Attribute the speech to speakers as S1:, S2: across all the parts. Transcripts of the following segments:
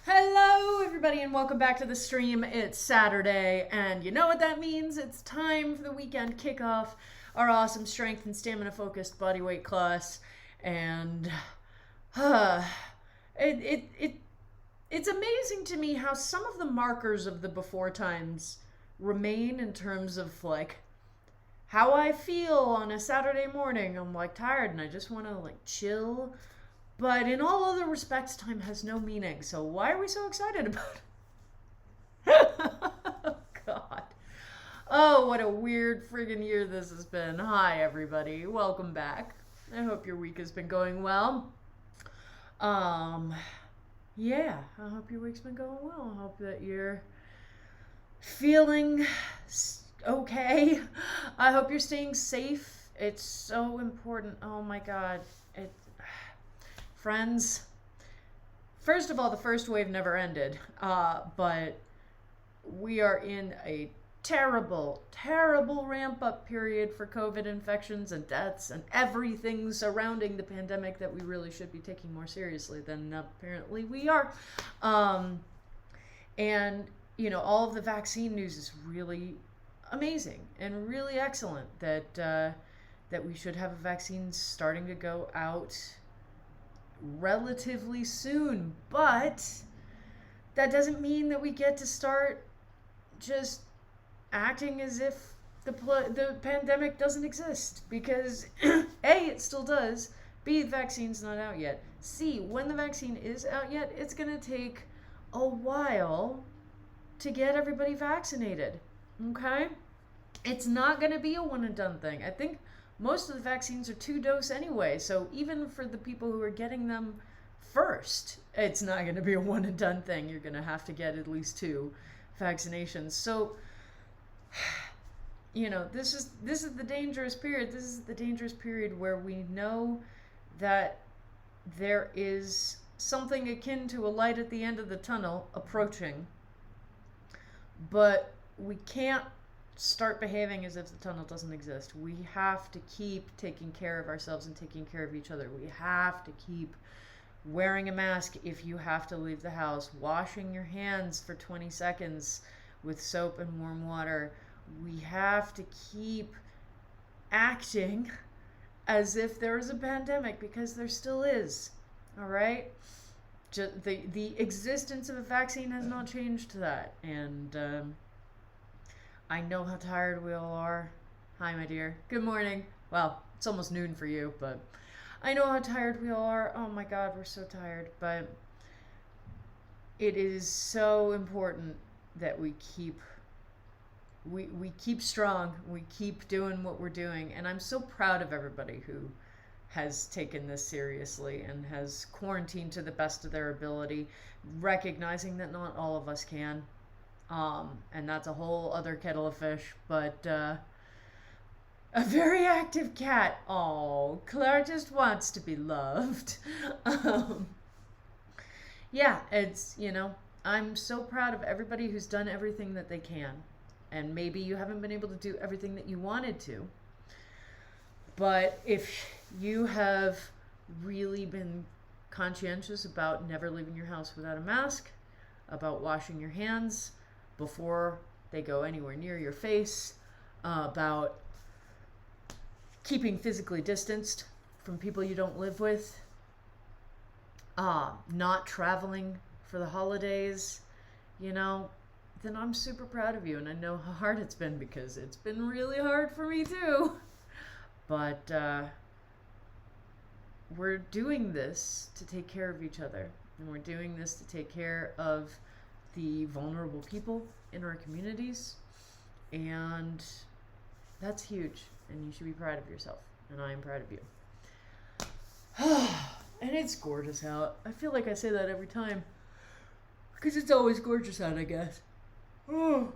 S1: Hello, everybody, and welcome back to the stream. It's Saturday, and you know what that means? It's time for the weekend kickoff, our awesome strength and stamina focused bodyweight class. And uh, it, it, it it's amazing to me how some of the markers of the before times remain in terms of like how I feel on a Saturday morning. I'm like tired and I just want to like chill. But in all other respects, time has no meaning. So why are we so excited about it? Oh, God. Oh, what a weird friggin' year this has been. Hi, everybody. Welcome back. I hope your week has been going well. Um, yeah, I hope your week's been going well. I hope that you're feeling okay. I hope you're staying safe. It's so important. Oh my God. Friends, first of all, the first wave never ended, but we are in a terrible, terrible ramp up period for COVID infections and deaths and everything surrounding the pandemic that we really should be taking more seriously than apparently we are. And, you know, all of the vaccine news is really amazing and really excellent that we should have a vaccine starting to go out relatively soon, but that doesn't mean that we get to start just acting as if the pandemic doesn't exist, because A, it still does, B, the vaccine's not out yet, C, when the vaccine is out yet, it's gonna take a while to get everybody vaccinated. Okay, it's not gonna be a one and done thing. I think most of the vaccines are 2-dose anyway, so even for the people who are getting them first, it's not going to be a one and done thing. You're going to have to get at least 2 vaccinations. So, you know, this is the dangerous period. This is the dangerous period where we know that there is something akin to a light at the end of the tunnel approaching, but we can't start behaving as if the tunnel doesn't exist. We have to keep taking care of ourselves and taking care of each other. We have to keep wearing a mask if you have to leave the house, washing your hands for 20 seconds with soap and warm water. We have to keep acting as if there is a pandemic, because there still is. All right? The existence of a vaccine has not changed that. And I know how tired we all are. Hi, my dear. Good morning. Well, it's almost noon for you, but I know how tired we all are. Oh my God, we're so tired. But it is so important that we keep strong. We keep doing what we're doing. And I'm so proud of everybody who has taken this seriously and has quarantined to the best of their ability, recognizing that not all of us can. And that's a whole other kettle of fish, but a very active cat. Oh, Claire just wants to be loved. Yeah, it's, you know, I'm so proud of everybody who's done everything that they can. And maybe you haven't been able to do everything that you wanted to, but if you have really been conscientious about never leaving your house without a mask, about washing your hands before they go anywhere near your face, about keeping physically distanced from people you don't live with, not traveling for the holidays, you know, then I'm super proud of you. And I know how hard it's been, because it's been really hard for me too. But we're doing this to take care of each other, and we're doing this to take care of the vulnerable people in our communities, and that's huge, and you should be proud of yourself, and I am proud of you. And it's gorgeous out. I feel like I say that every time, because it's always gorgeous out, I guess. Oh.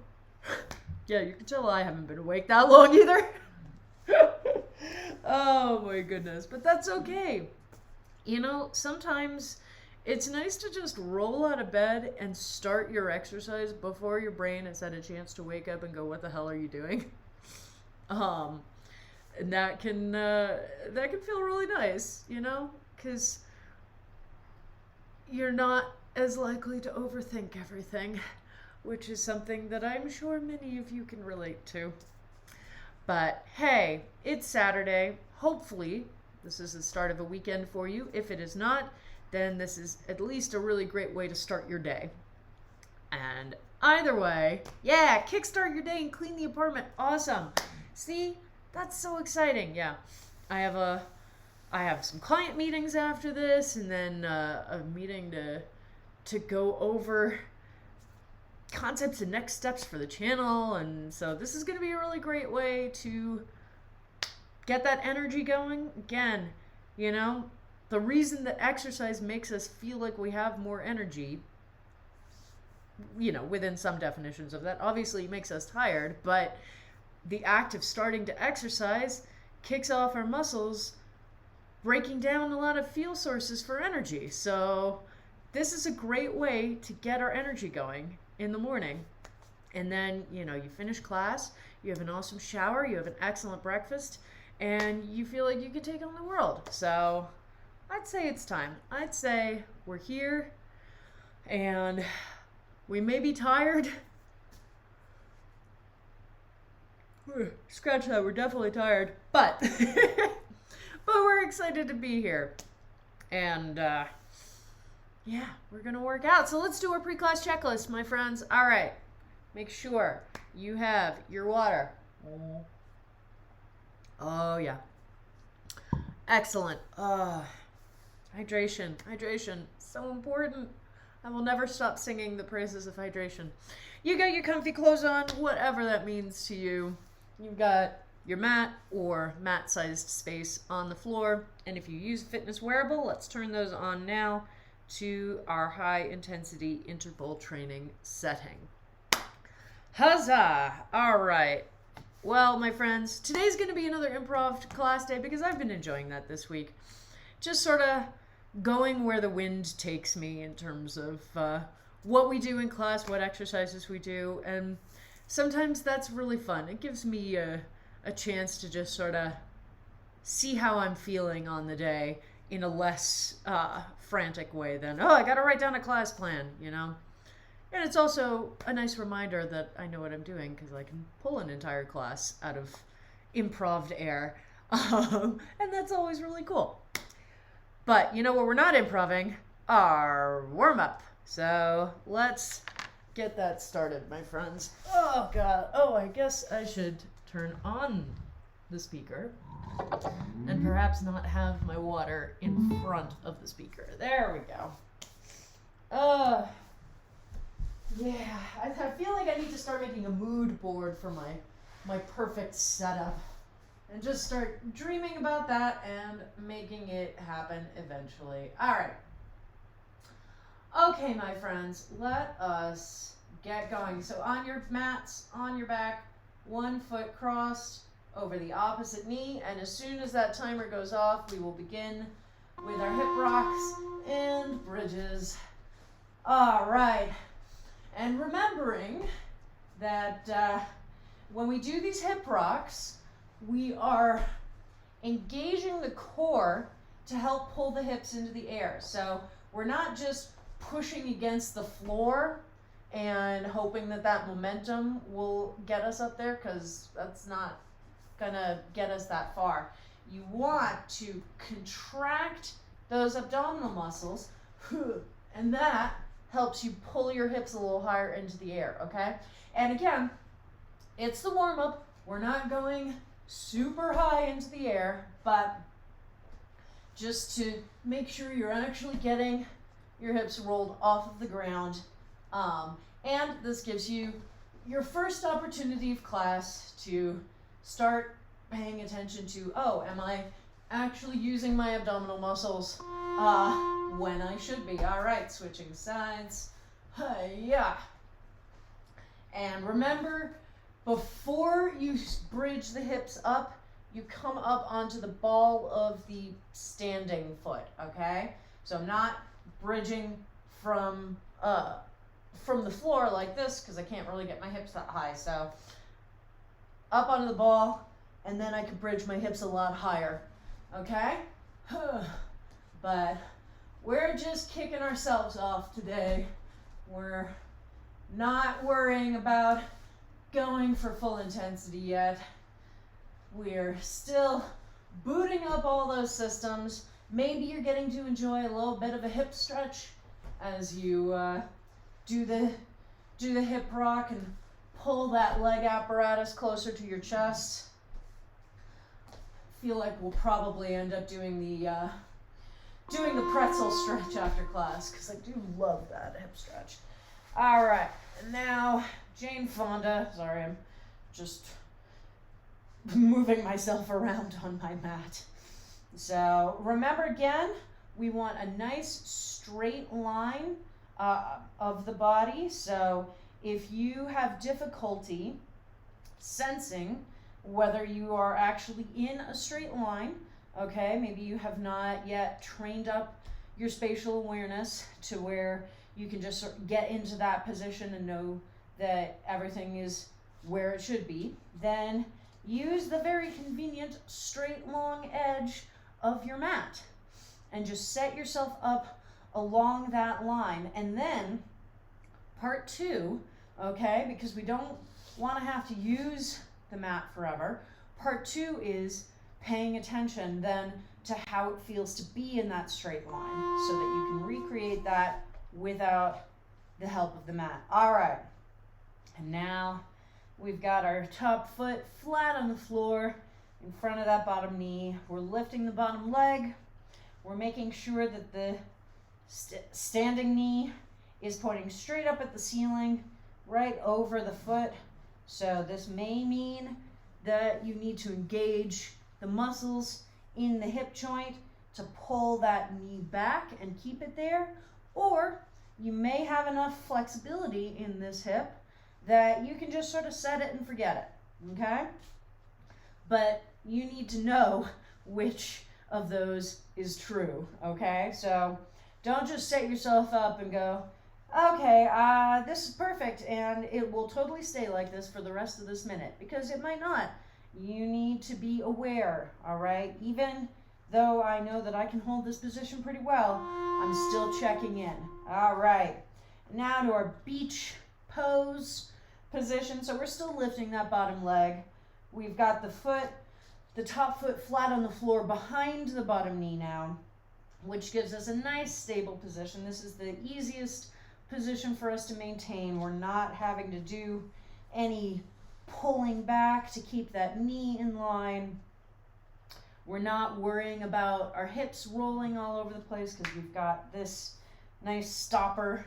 S1: Yeah, you can tell I haven't been awake that long either. Oh my goodness, but that's okay. You know, sometimes it's nice to just roll out of bed and start your exercise before your brain has had a chance to wake up and go, what the hell are you doing? And that can feel really nice, you know, because you're not as likely to overthink everything, which is something that I'm sure many of you can relate to. But hey, it's Saturday. Hopefully, this is the start of a weekend for you. If it is not, then this is at least a really great way to start your day. And either way, yeah, kickstart your day and clean the apartment. Awesome. See, that's so exciting. Yeah, I have some client meetings after this, and then a meeting to go over concepts and next steps for the channel. And so this is going to be a really great way to get that energy going. Again, you know, the reason that exercise makes us feel like we have more energy, you know, within some definitions of that, obviously it makes us tired, but the act of starting to exercise kicks off our muscles, breaking down a lot of fuel sources for energy. So this is a great way to get our energy going in the morning. And then, you know, you finish class, you have an awesome shower, you have an excellent breakfast, and you feel like you can take on the world. So I'd say it's time. I'd say we're here, and we may be tired. Scratch that, we're definitely tired, but but we're excited to be here. And yeah, we're gonna work out. So let's do our pre-class checklist, my friends. All right, make sure you have your water. Oh yeah, excellent. Hydration, so important. I will never stop singing the praises of hydration. You got your comfy clothes on, whatever that means to you. You've got your mat or mat-sized space on the floor. And if you use fitness wearable, let's turn those on now to our high-intensity interval training setting. Huzzah! All right. Well, my friends, today's going to be another improv class day because I've been enjoying that this week. Just sort of going where the wind takes me in terms of what we do in class, what exercises we do, and sometimes that's really fun. It gives me a chance to just sort of see how I'm feeling on the day in a less frantic way than, oh, I got to write down a class plan, you know? And it's also a nice reminder that I know what I'm doing because I can pull an entire class out of improv air, and that's always really cool. But you know what we're not improving? Our warm-up. So let's get that started, my friends. Oh, God. Oh, I guess I should turn on the speaker and perhaps not have my water in front of the speaker. There we go. Yeah, I feel like I need to start making a mood board for my perfect setup. And just start dreaming about that and making it happen eventually. All right. Okay, my friends, let us get going. So on your mats, on your back, 1 foot crossed over the opposite knee. And as soon as that timer goes off, we will begin with our hip rocks and bridges. All right. And remembering that when we do these hip rocks, we are engaging the core to help pull the hips into the air. So we're not just pushing against the floor and hoping that that momentum will get us up there, because that's not gonna get us that far. You want to contract those abdominal muscles, and that helps you pull your hips a little higher into the air, okay? And again, it's the warm-up. We're not going super high into the air, but just to make sure you're actually getting your hips rolled off of the ground. And this gives you your first opportunity of class to start paying attention to, oh, am I actually using my abdominal muscles when I should be? All right, switching sides. Yeah. And remember, before you bridge the hips up, you come up onto the ball of the standing foot, okay? So I'm not bridging from the floor like this because I can't really get my hips that high. So up onto the ball, and then I can bridge my hips a lot higher, okay? But we're just kicking ourselves off today. We're not worrying about going for full intensity yet. We're still booting up all those systems. Maybe you're getting to enjoy a little bit of a hip stretch as you do the hip rock and pull that leg apparatus closer to your chest. Feel like we'll probably end up doing the pretzel stretch after class because I do love that hip stretch. All right, now Jane Fonda. Sorry, I'm just moving myself around on my mat. So remember again, we want a nice straight line of the body. So if you have difficulty sensing whether you are actually in a straight line, okay, maybe you have not yet trained up your spatial awareness to where you can just sort of get into that position and know that everything is where it should be, then use the very convenient straight long edge of your mat and just set yourself up along that line. And then part two, okay, because we don't want to have to use the mat forever, part two is paying attention then to how it feels to be in that straight line so that you can recreate that without the help of the mat. All right, and now we've got our top foot flat on the floor in front of that bottom knee. We're lifting the bottom leg. We're making sure that the standing knee is pointing straight up at the ceiling, right over the foot. So this may mean that you need to engage the muscles in the hip joint to pull that knee back and keep it there, or you may have enough flexibility in this hip that you can just sort of set it and forget it, okay? But you need to know which of those is true, okay? So don't just set yourself up and go, okay, this is perfect and it will totally stay like this for the rest of this minute, because it might not. You need to be aware, all right? Even though I know that I can hold this position pretty well, I'm still checking in. All right, now to our beach pose position. So we're still lifting that bottom leg. We've got the top foot flat on the floor behind the bottom knee now, which gives us a nice stable position. This is the easiest position for us to maintain. We're not having to do any pulling back to keep that knee in line. We're not worrying about our hips rolling all over the place because we've got this nice stopper.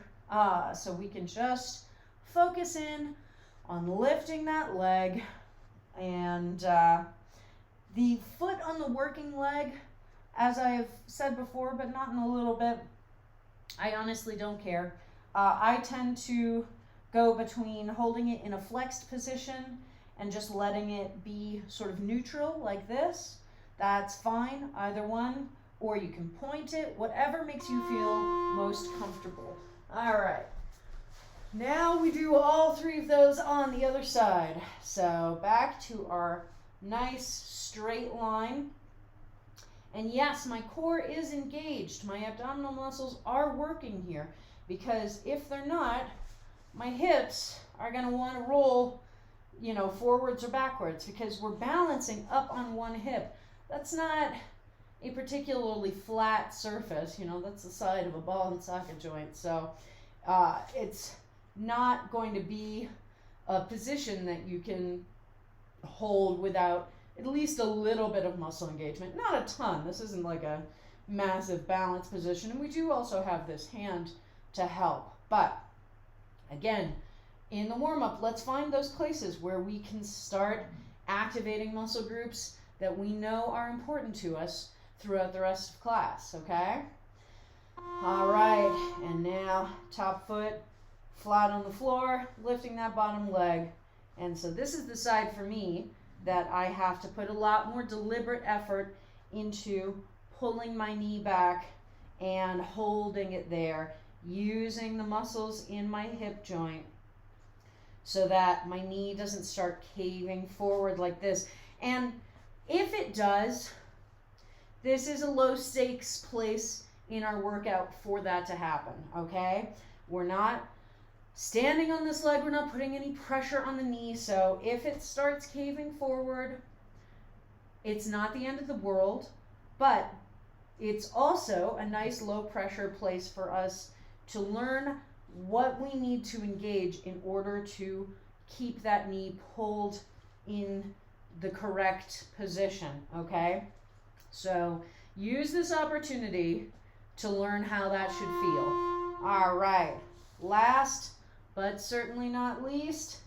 S1: So we can just focus in on lifting that leg, and the foot on the working leg, as I have said before, but not in a little bit, I honestly don't care. I tend to go between holding it in a flexed position and just letting it be sort of neutral like this. That's fine, either one, or you can point it, whatever makes you feel most comfortable. All right, now we do all three of those on the other side. So back to our nice straight line. And yes, my core is engaged. My abdominal muscles are working here, because if they're not, my hips are going to want to roll, forwards or backwards, because we're balancing up on one hip. That's not a particularly flat surface, that's the side of a ball and socket joint. So it's not going to be a position that you can hold without at least a little bit of muscle engagement. Not a ton. This isn't like a massive balance position. And we do also have this hand to help. But again, in the warm-up, let's find those places where we can start activating muscle groups that we know are important to us throughout the rest of class, okay? All right, and now top foot flat on the floor, lifting that bottom leg. And so this is the side for me that I have to put a lot more deliberate effort into pulling my knee back and holding it there, using the muscles in my hip joint so that my knee doesn't start caving forward like this. And if it does, this is a low stakes place in our workout for that to happen, okay? We're not standing on this leg, we're not putting any pressure on the knee, so if it starts caving forward, it's not the end of the world, but it's also a nice low pressure place for us to learn what we need to engage in order to keep that knee pulled in the correct position, okay? So use this opportunity to learn how that should feel. All right, last but certainly not least,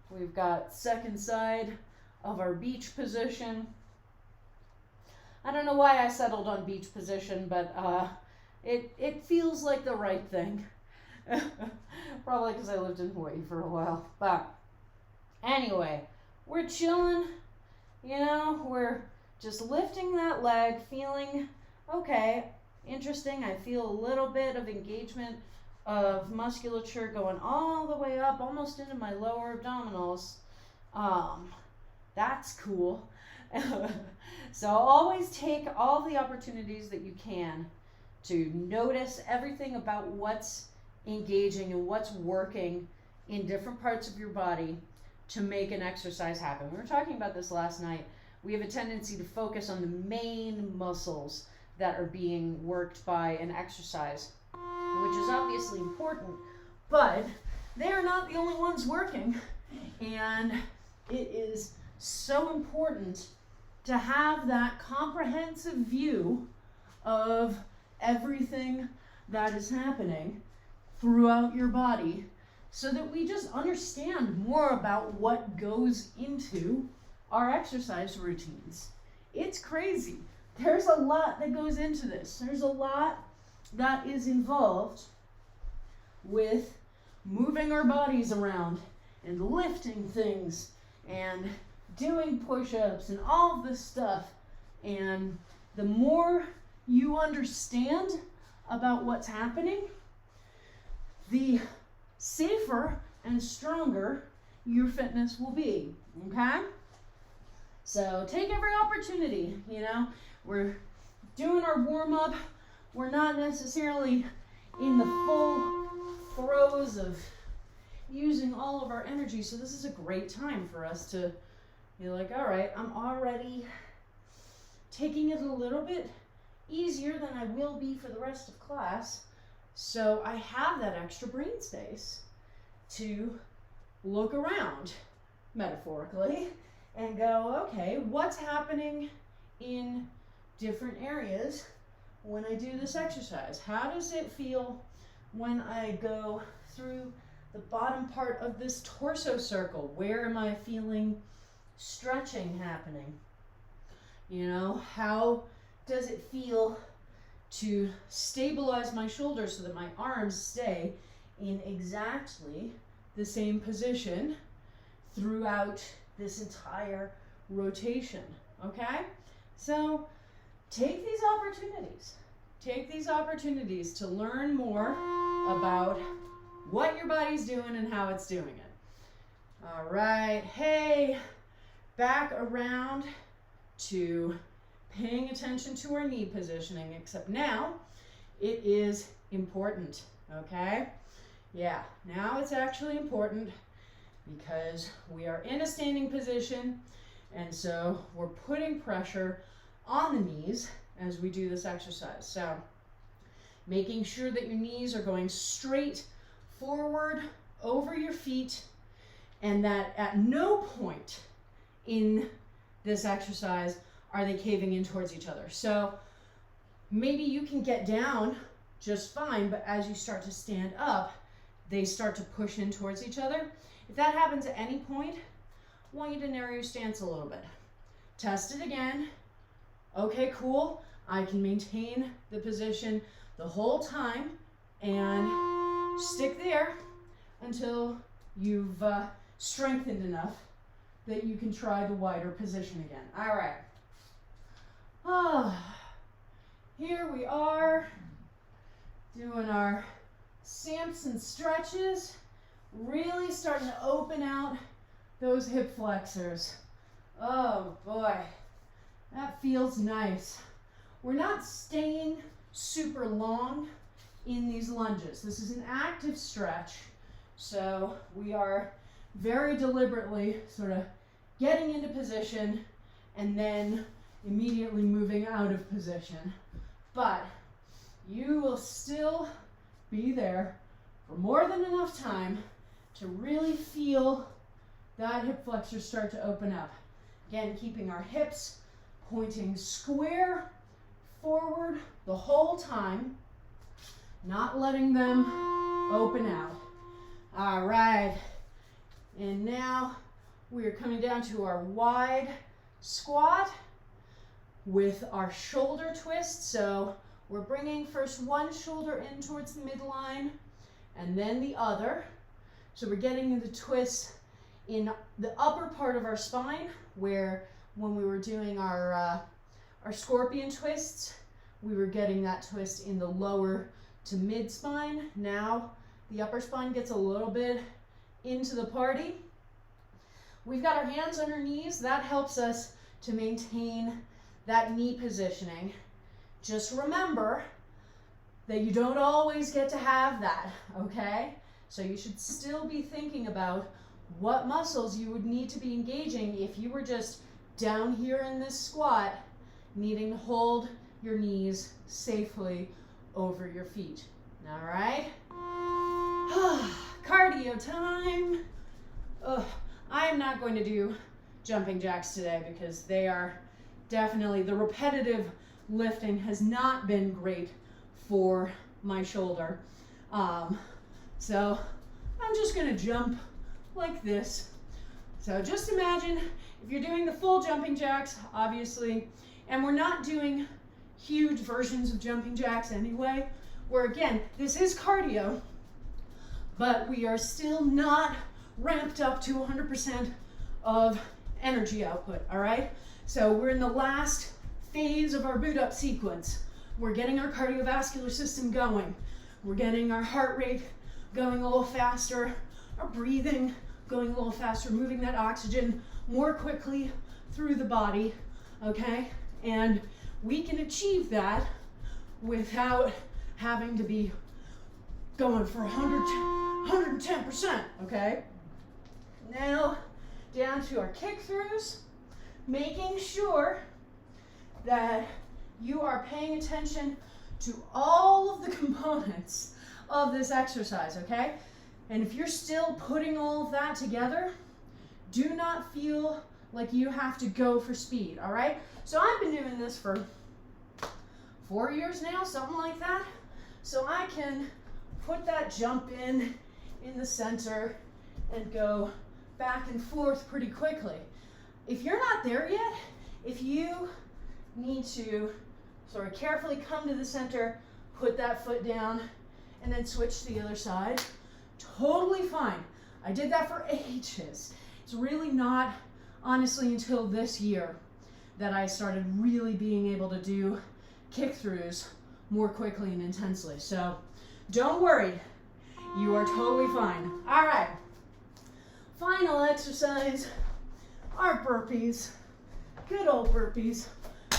S1: we've got second side of our beach position. I don't know why I settled on beach position, but it feels like the right thing. Probably because I lived in Hawaii for a while. But anyway, we're chilling, you know, we're just lifting that leg, feeling, okay, interesting. I feel a little bit of engagement of musculature going all the way up, almost into my lower abdominals. That's cool. So always take all the opportunities that you can to notice everything about what's engaging and what's working in different parts of your body to make an exercise happen. We were talking about this last night. We have a tendency to focus on the main muscles that are being worked by an exercise, which is obviously important, but they're not the only ones working. And it is so important to have that comprehensive view of everything that is happening throughout your body so that we just understand more about what goes into our exercise routines. It's crazy. There's a lot that goes into this. There's a lot that is involved with moving our bodies around and lifting things and doing push-ups and all of this stuff. And the more you understand about what's happening, the safer and stronger your fitness will be, okay? So take every opportunity, you know. We're doing our warm-up. We're not necessarily in the full throes of using all of our energy, so this is a great time for us to be like, all right, I'm already taking it a little bit easier than I will be for the rest of class, so I have that extra brain space to look around, metaphorically, and go, okay, what's happening in different areas when I do this exercise? How does it feel when I go through the bottom part of this torso circle? Where am I feeling stretching happening? You know, how does it feel to stabilize my shoulders so that my arms stay in exactly the same position throughout this entire rotation, okay? So take these opportunities. Take these opportunities to learn more about what your body's doing and how it's doing it. All right, hey, back around to paying attention to our knee positioning, except now it is important, okay? Yeah, now it's actually important because we are in a standing position, and so we're putting pressure on the knees as we do this exercise. So making sure that your knees are going straight forward over your feet, and that at no point in this exercise are they caving in towards each other. So maybe you can get down just fine, but as you start to stand up, they start to push in towards each other. If that happens at any point, I want you to narrow your stance a little bit. Test it again. Okay, cool. I can maintain the position the whole time and stick there until you've strengthened enough that you can try the wider position again. All right. Here we are doing our Samson stretches, really starting to open out those hip flexors. Oh boy, that feels nice. We're not staying super long in these lunges. This is an active stretch, so we are very deliberately sort of getting into position and then immediately moving out of position. But you will still be there for more than enough time to really feel that hip flexor start to open up. Again, keeping our hips pointing square forward the whole time, not letting them open out. All right, and now we are coming down to our wide squat with our shoulder twist. So we're bringing first one shoulder in towards the midline and then the other. So we're getting the twist in the upper part of our spine, where when we were doing our scorpion twists, we were getting that twist in the lower to mid spine. Now the upper spine gets a little bit into the party. We've got our hands on our knees. That helps us to maintain that knee positioning. Just remember that you don't always get to have that, okay? So you should still be thinking about what muscles you would need to be engaging if you were just down here in this squat, needing to hold your knees safely over your feet. All right? Cardio time. I am not going to do jumping jacks today because they are definitely, the repetitive lifting has not been great for my shoulder. So I'm just gonna jump like this. So just imagine if you're doing the full jumping jacks, obviously, and we're not doing huge versions of jumping jacks anyway, where again, this is cardio, but we are still not ramped up to 100% of energy output, all right? So we're in the last phase of our boot up sequence. We're getting our cardiovascular system going. We're getting our heart rate going a little faster, our breathing going a little faster, moving that oxygen more quickly through the body, okay? And we can achieve that without having to be going for 110%, okay? Now, down to our kick throughs, making sure that you are paying attention to all of the components of this exercise, okay? And if you're still putting all of that together, do not feel like you have to go for speed, all right? So I've been doing this for 4 years now, something like that. So I can put that jump in the center and go back and forth pretty quickly. If you're not there yet, if you need to sort of carefully come to the center, put that foot down, and then switch to the other side, totally fine. I did that for ages. It's really not, honestly, until this year that I started really being able to do kick throughs more quickly and intensely. So don't worry, you are totally fine. All right, final exercise, our burpees, good old burpees.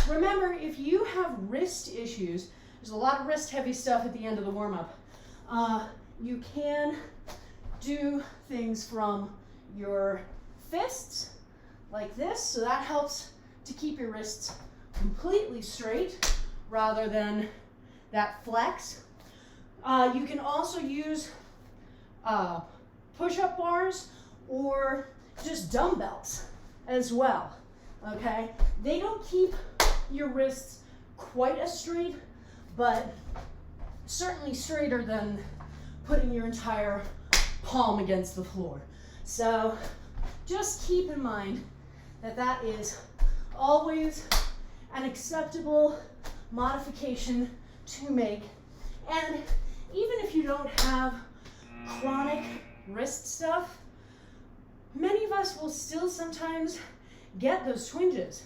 S1: Remember, if you have wrist issues, there's a lot of wrist heavy stuff at the end of the warm-up. You can do things from your fists like this, so that helps to keep your wrists completely straight rather than that flex. You can also use push-up bars or just dumbbells as well, okay? They don't keep your wrists quite as straight, but certainly straighter than putting your entire palm against the floor. So just keep in mind that that is always an acceptable modification to make. And even if you don't have chronic wrist stuff, many of us will still sometimes get those twinges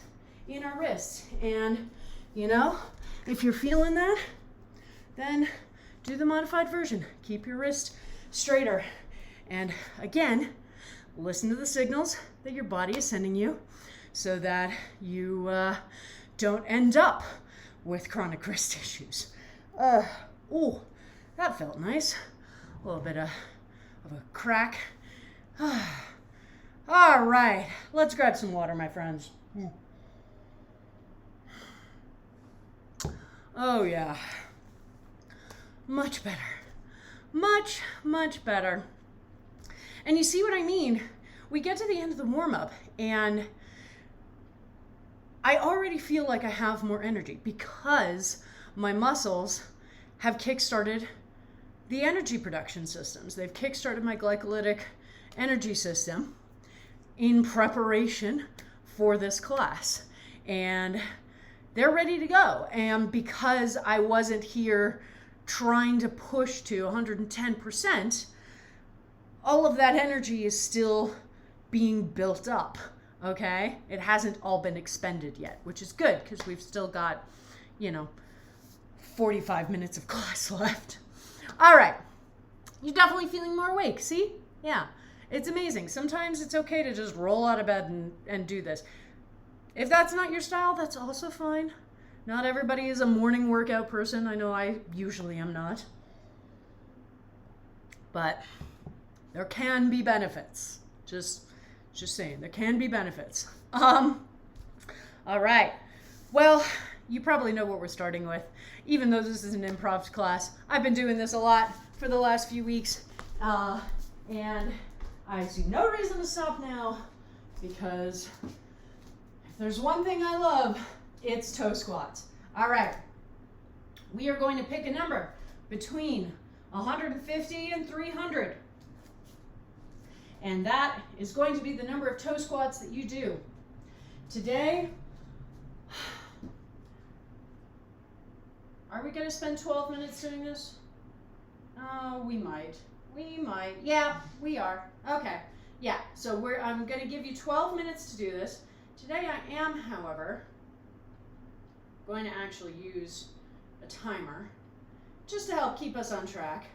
S1: in our wrists. And, you know, if you're feeling that, then do the modified version. Keep your wrist straighter. And again, listen to the signals that your body is sending you so that you don't end up with chronic wrist issues. Oh, that felt nice. A little bit of a crack. All right, let's grab some water, my friends. Oh yeah, much better. Much, much better. And you see what I mean? We get to the end of the warm-up and I already feel like I have more energy because my muscles have kickstarted the energy production systems. They've kickstarted my glycolytic energy system in preparation for this class. And they're ready to go. And because I wasn't here trying to push to 110%, all of that energy is still being built up, okay? It hasn't all been expended yet, which is good because we've still got, 45 minutes of class left. All right, you're definitely feeling more awake, see? Yeah, it's amazing. Sometimes it's okay to just roll out of bed and do this. If that's not your style, that's also fine. Not everybody is a morning workout person. I know I usually am not. But there can be benefits. Just saying, there can be benefits. All right. Well, you probably know what we're starting with. Even though this is an improv class, I've been doing this a lot for the last few weeks. And I see no reason to stop now because if there's one thing I love, it's toe squats. All right. We are going to pick a number between 150 and 300. And that is going to be the number of toe squats that you do. Today, are we going to spend 12 minutes doing this? Oh, we might. Yeah, we are. Okay. Yeah, so I'm going to give you 12 minutes to do this. Today I am, however, going to actually use a timer just to help keep us on track.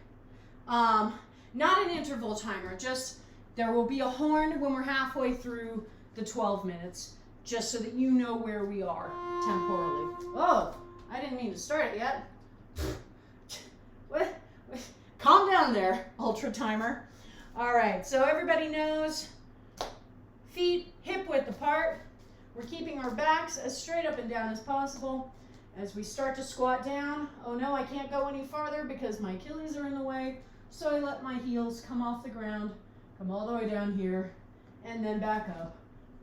S1: Not an interval timer, just there will be a horn when we're halfway through the 12 minutes, just so that you know where we are temporally. Oh, I didn't mean to start it yet. What? Calm down there, ultra timer. All right, so everybody knows feet hip width apart. We're keeping our backs as straight up and down as possible. As we start to squat down, oh no, I can't go any farther because my Achilles are in the way. So I let my heels come off the ground, come all the way down here, and then back up,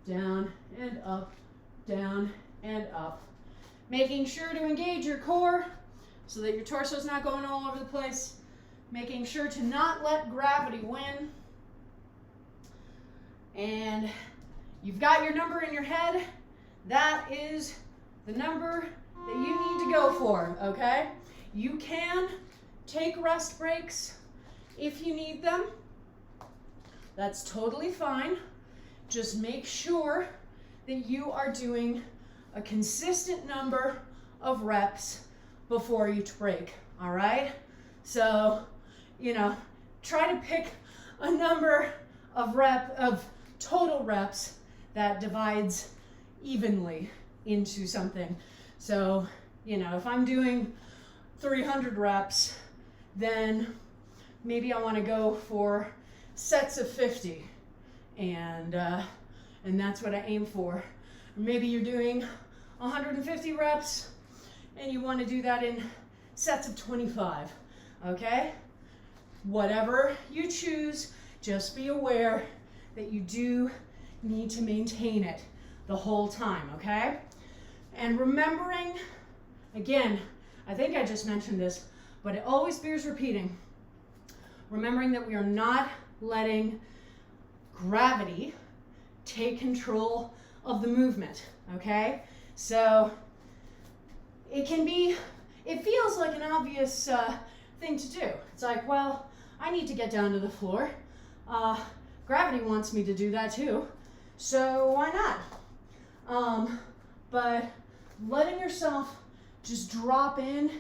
S1: down and up, down and up. Making sure to engage your core so that your torso is not going all over the place. Making sure to not let gravity win. And you've got your number in your head. That is the number that you need to go for, okay? You can take rest breaks if you need them. That's totally fine. Just make sure that you are doing a consistent number of reps before each break, all right? So, try to pick a number of total reps that divides evenly into something. So, if I'm doing 300 reps, then maybe I want to go for sets of 50, and that's what I aim for. Maybe you're doing 150 reps, and you want to do that in sets of 25, okay? Whatever you choose, just be aware that you do need to maintain it the whole time, okay? And remembering, again, I think I just mentioned this, but it always bears repeating. Remembering that we are not letting gravity take control of the movement, okay? So it feels like an obvious thing to do. It's like, well, I need to get down to the floor. Gravity wants me to do that too, so why not? But letting yourself just drop in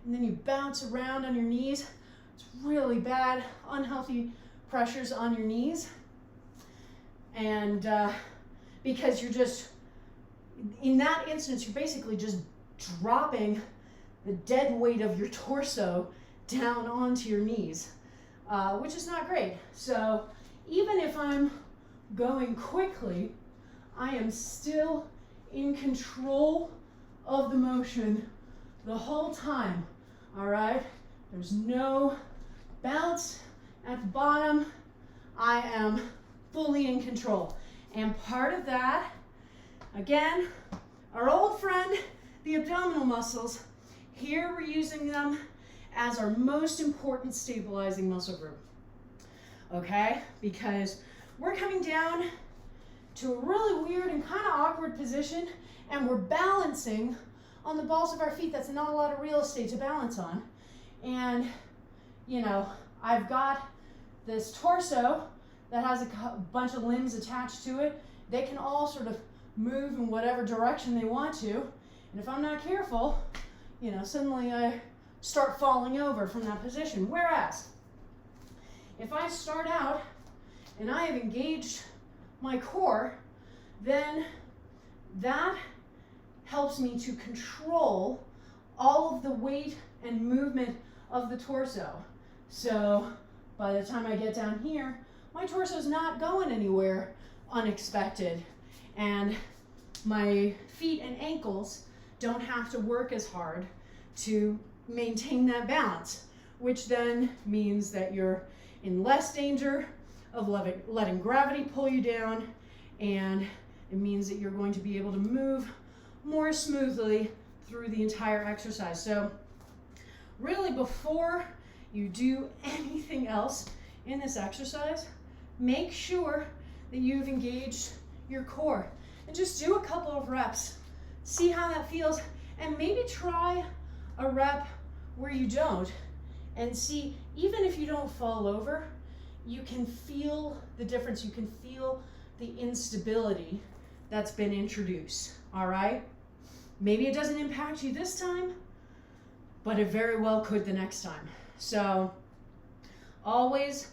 S1: and then you bounce around on your knees, it's really bad, unhealthy pressures on your knees. And because you're just, in that instance, you're basically just dropping
S2: the dead weight of your torso down onto your knees, which is not great. So even if I'm going quickly, I am still in control of the motion the whole time, all right? There's no bounce at the bottom. I am fully in control. And part of that, again, our old friend, the abdominal muscles, here we're using them as our most important stabilizing muscle group, okay? Because we're coming down to a really weird and kind of awkward position, and we're balancing on the balls of our feet. That's not a lot of real estate to balance on. And, you know, I've got this torso that has a bunch of limbs attached to it. They can all sort of move in whatever direction they want to. And if I'm not careful, you know, suddenly I start falling over from that position. Whereas, if I start out and I have engaged my core, then that helps me to control all of the weight and movement of the torso. So by the time I get down here, my torso's not going anywhere unexpected, and my feet and ankles don't have to work as hard to maintain that balance, which then means that you're in less danger of letting gravity pull you down, and it means that you're going to be able to move more smoothly through the entire exercise. So really, before you do anything else in this exercise, make sure that you've engaged your core, and just do a couple of reps. See how that feels, and maybe try a rep where you don't, and see, even if you don't fall over, you can feel the difference. You can feel the instability that's been introduced, all right? Maybe it doesn't impact you this time, but it very well could the next time. So always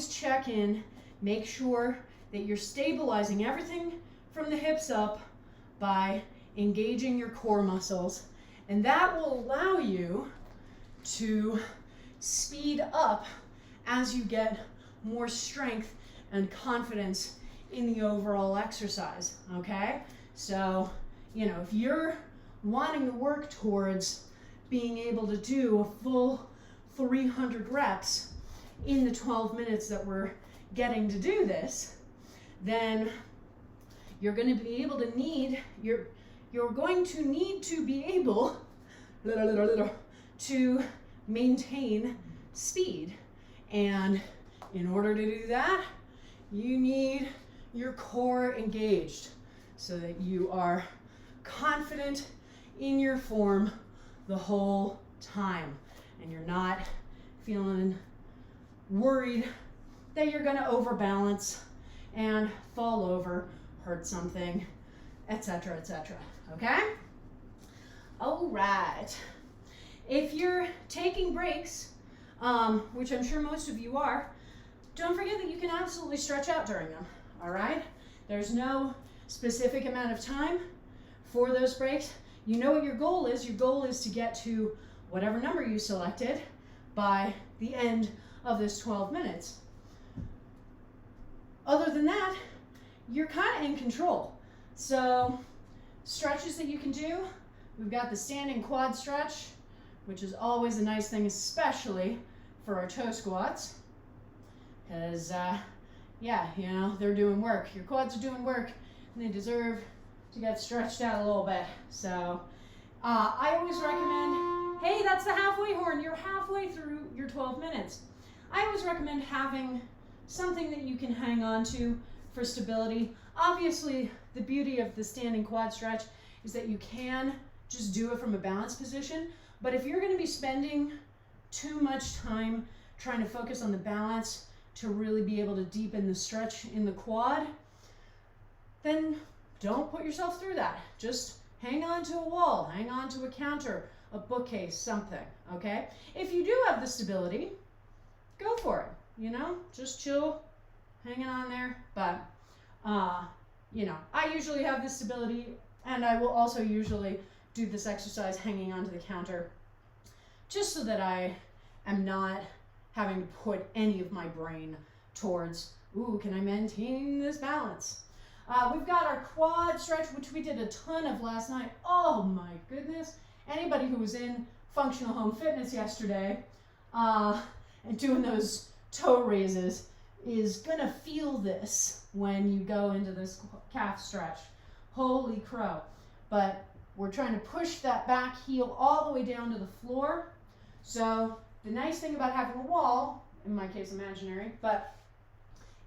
S2: check in, make sure that you're stabilizing everything from the hips up by engaging your core muscles, and that will allow you to speed up as you get more strength and confidence in the overall exercise, okay? So, you know, if you're wanting to work towards being able to do a full 300 reps in the 12 minutes that we're getting to do this, then you're going to be able to need, you're going to need to be able to maintain speed. And in order to do that, you need your core engaged so that you are confident in your form the whole time, and you're not feeling worried that you're going to overbalance and fall over, hurt something, etc., etc. Okay? All right. If you're taking breaks, which I'm sure most of you are, don't forget that you can absolutely stretch out during them, all right? There's no specific amount of time for those breaks. You know what your goal is. Your goal is to get to whatever number you selected by the end of this 12 minutes. Other than that, you're kind of in control. So stretches that you can do, we've got the standing quad stretch, which is always a nice thing, especially for our toe squats, because yeah, you know, they're doing work. Your quads are doing work, and they deserve to get stretched out a little bit. So I always recommend, hey, that's the halfway horn. You're halfway through your 12 minutes. I always recommend having something that you can hang on to for stability. Obviously, the beauty of the standing quad stretch is that you can just do it from a balanced position. But if you're going to be spending too much time trying to focus on the balance to really be able to deepen the stretch in the quad, then don't put yourself through that. Just hang on to a wall, hang on to a counter, a bookcase, something, okay? If you do have the stability, go for it, you know? Just chill, hanging on there. But, you know, I usually have the stability, and I will also usually do this exercise hanging onto the counter just so that I am not having to put any of my brain towards, ooh, can I maintain this balance? We've got our quad stretch, which we did a ton of last night. Oh my goodness. Anybody who was in functional home fitness yesterday and doing those toe raises is gonna feel this when you go into this calf stretch. Holy crow. But we're trying to push that back heel all the way down to the floor. So the nice thing about having a wall, in my case imaginary, but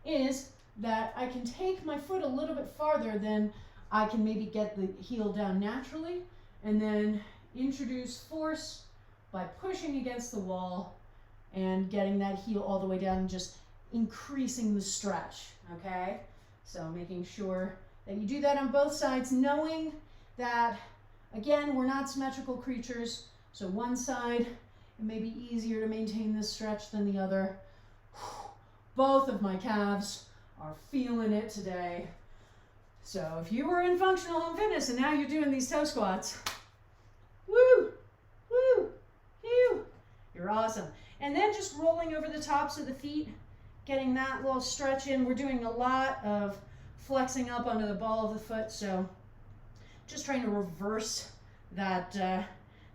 S2: is that I can take my foot a little bit farther than I can maybe get the heel down naturally, and then introduce force by pushing against the wall and getting that heel all the way down and just increasing the stretch, okay? So making sure that you do that on both sides, knowing that, again, we're not symmetrical creatures, so one side, it may be easier to maintain this stretch than the other. Both of my calves are feeling it today. So if you were in functional home fitness and now you're doing these toe squats, woo, woo, phew, you're awesome. And then just rolling over the tops of the feet, getting that little stretch in. We're doing a lot of flexing up onto the ball of the foot, so just trying to reverse that,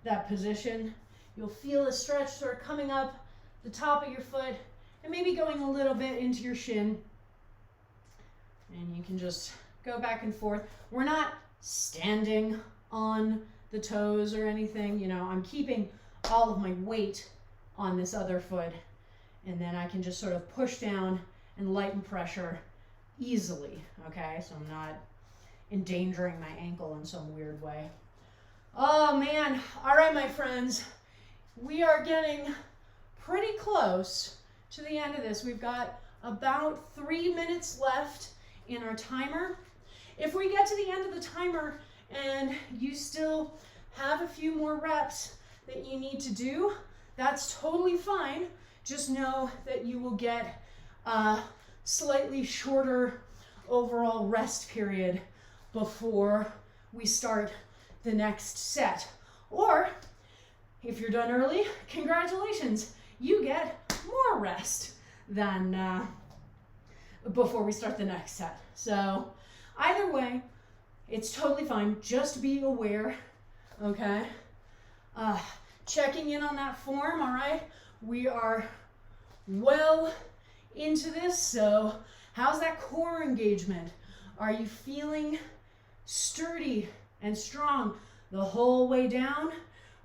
S2: that position. You'll feel a stretch sort of coming up the top of your foot and maybe going a little bit into your shin. And you can just go back and forth. We're not standing on the toes or anything, you know, I'm keeping all of my weight on this other foot, and then I can just sort of push down and lighten pressure easily, okay? So I'm not endangering my ankle in some weird way. Oh man, all right, my friends, we are getting pretty close to the end of this. We've got about 3 minutes left in our timer. If we get to the end of the timer and you still have a few more reps that you need to do, that's totally fine. Just know that you will get a slightly shorter overall rest period before we start the next set. Or if you're done early, congratulations, you get more rest than before we start the next set. So either way, it's totally fine. Just be aware, okay? Checking in on that form, all right? We are well into this, so how's that core engagement? Are you feeling sturdy and strong the whole way down?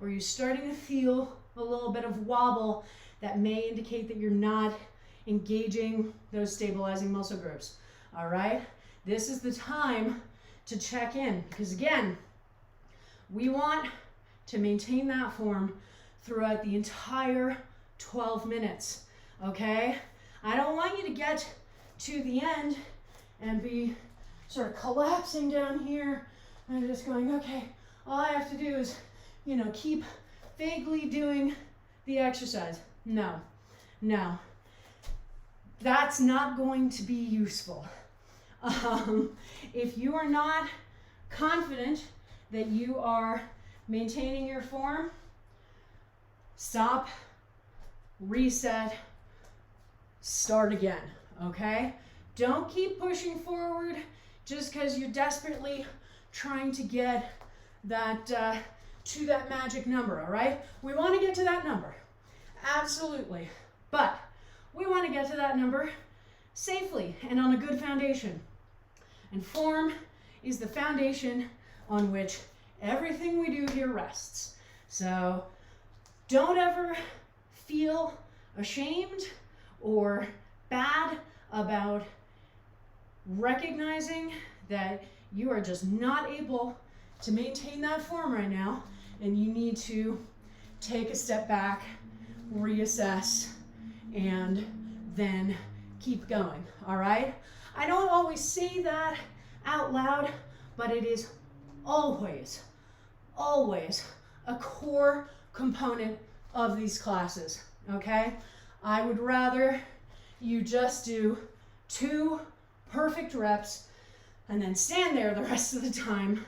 S2: Or are you starting to feel a little bit of wobble that may indicate that you're not engaging those stabilizing muscle groups? All right? This is the time to check in, because again, we want to maintain that form throughout the entire 12 minutes, okay? I don't want you to get to the end and be sort of collapsing down here and just going, okay, all I have to do is, you know, keep vaguely doing the exercise. No, no, that's not going to be useful. If you are not confident that you are maintaining your form, stop, reset, start again, okay? Don't keep pushing forward just because you're desperately trying to get that to that magic number, all right? We want to get to that number, absolutely, but we want to get to that number safely and on a good foundation. And form is the foundation on which everything we do here rests. So don't ever feel ashamed or bad about recognizing that you are just not able to maintain that form right now, and you need to take a step back, reassess, and then keep going, all right? I don't always say that out loud, but it is always, always a core component of these classes, okay? I would rather you just do 2 perfect reps and then stand there the rest of the time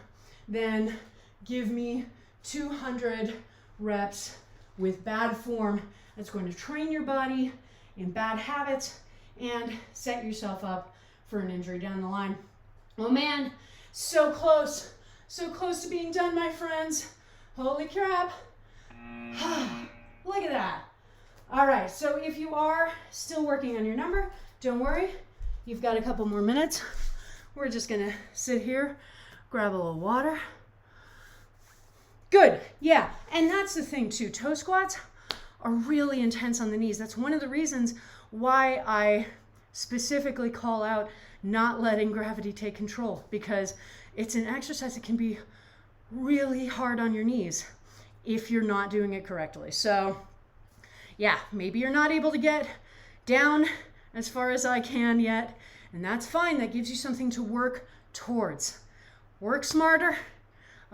S2: than give me 200 reps with bad form that's going to train your body in bad habits and set yourself up for an injury down the line. Oh man, so close to being done, my friends. Holy crap. Look at that. All right, so if you are still working on your number, don't worry. You've got a couple more minutes. We're just gonna sit here, grab a little water. Good, yeah, and that's the thing too. Toe squats are really intense on the knees. That's one of the reasons why I specifically call out not letting gravity take control, because it's an exercise that can be really hard on your knees if you're not doing it correctly. So yeah, maybe you're not able to get down as far as I can yet, and that's fine. That gives you something to work towards. Work smarter,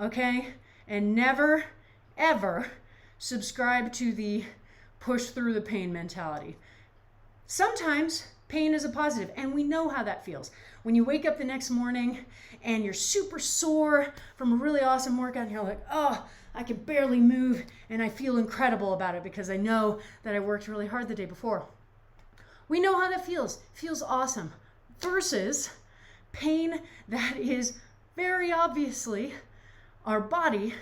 S2: okay? And never, ever subscribe to the push through the pain mentality. Sometimes pain is a positive, and we know how that feels. When you wake up the next morning and you're super sore from a really awesome workout, and you're like, oh, I can barely move, and I feel incredible about it because I know that I worked really hard the day before. We know how that feels. It feels awesome. Versus pain that is very obviously our body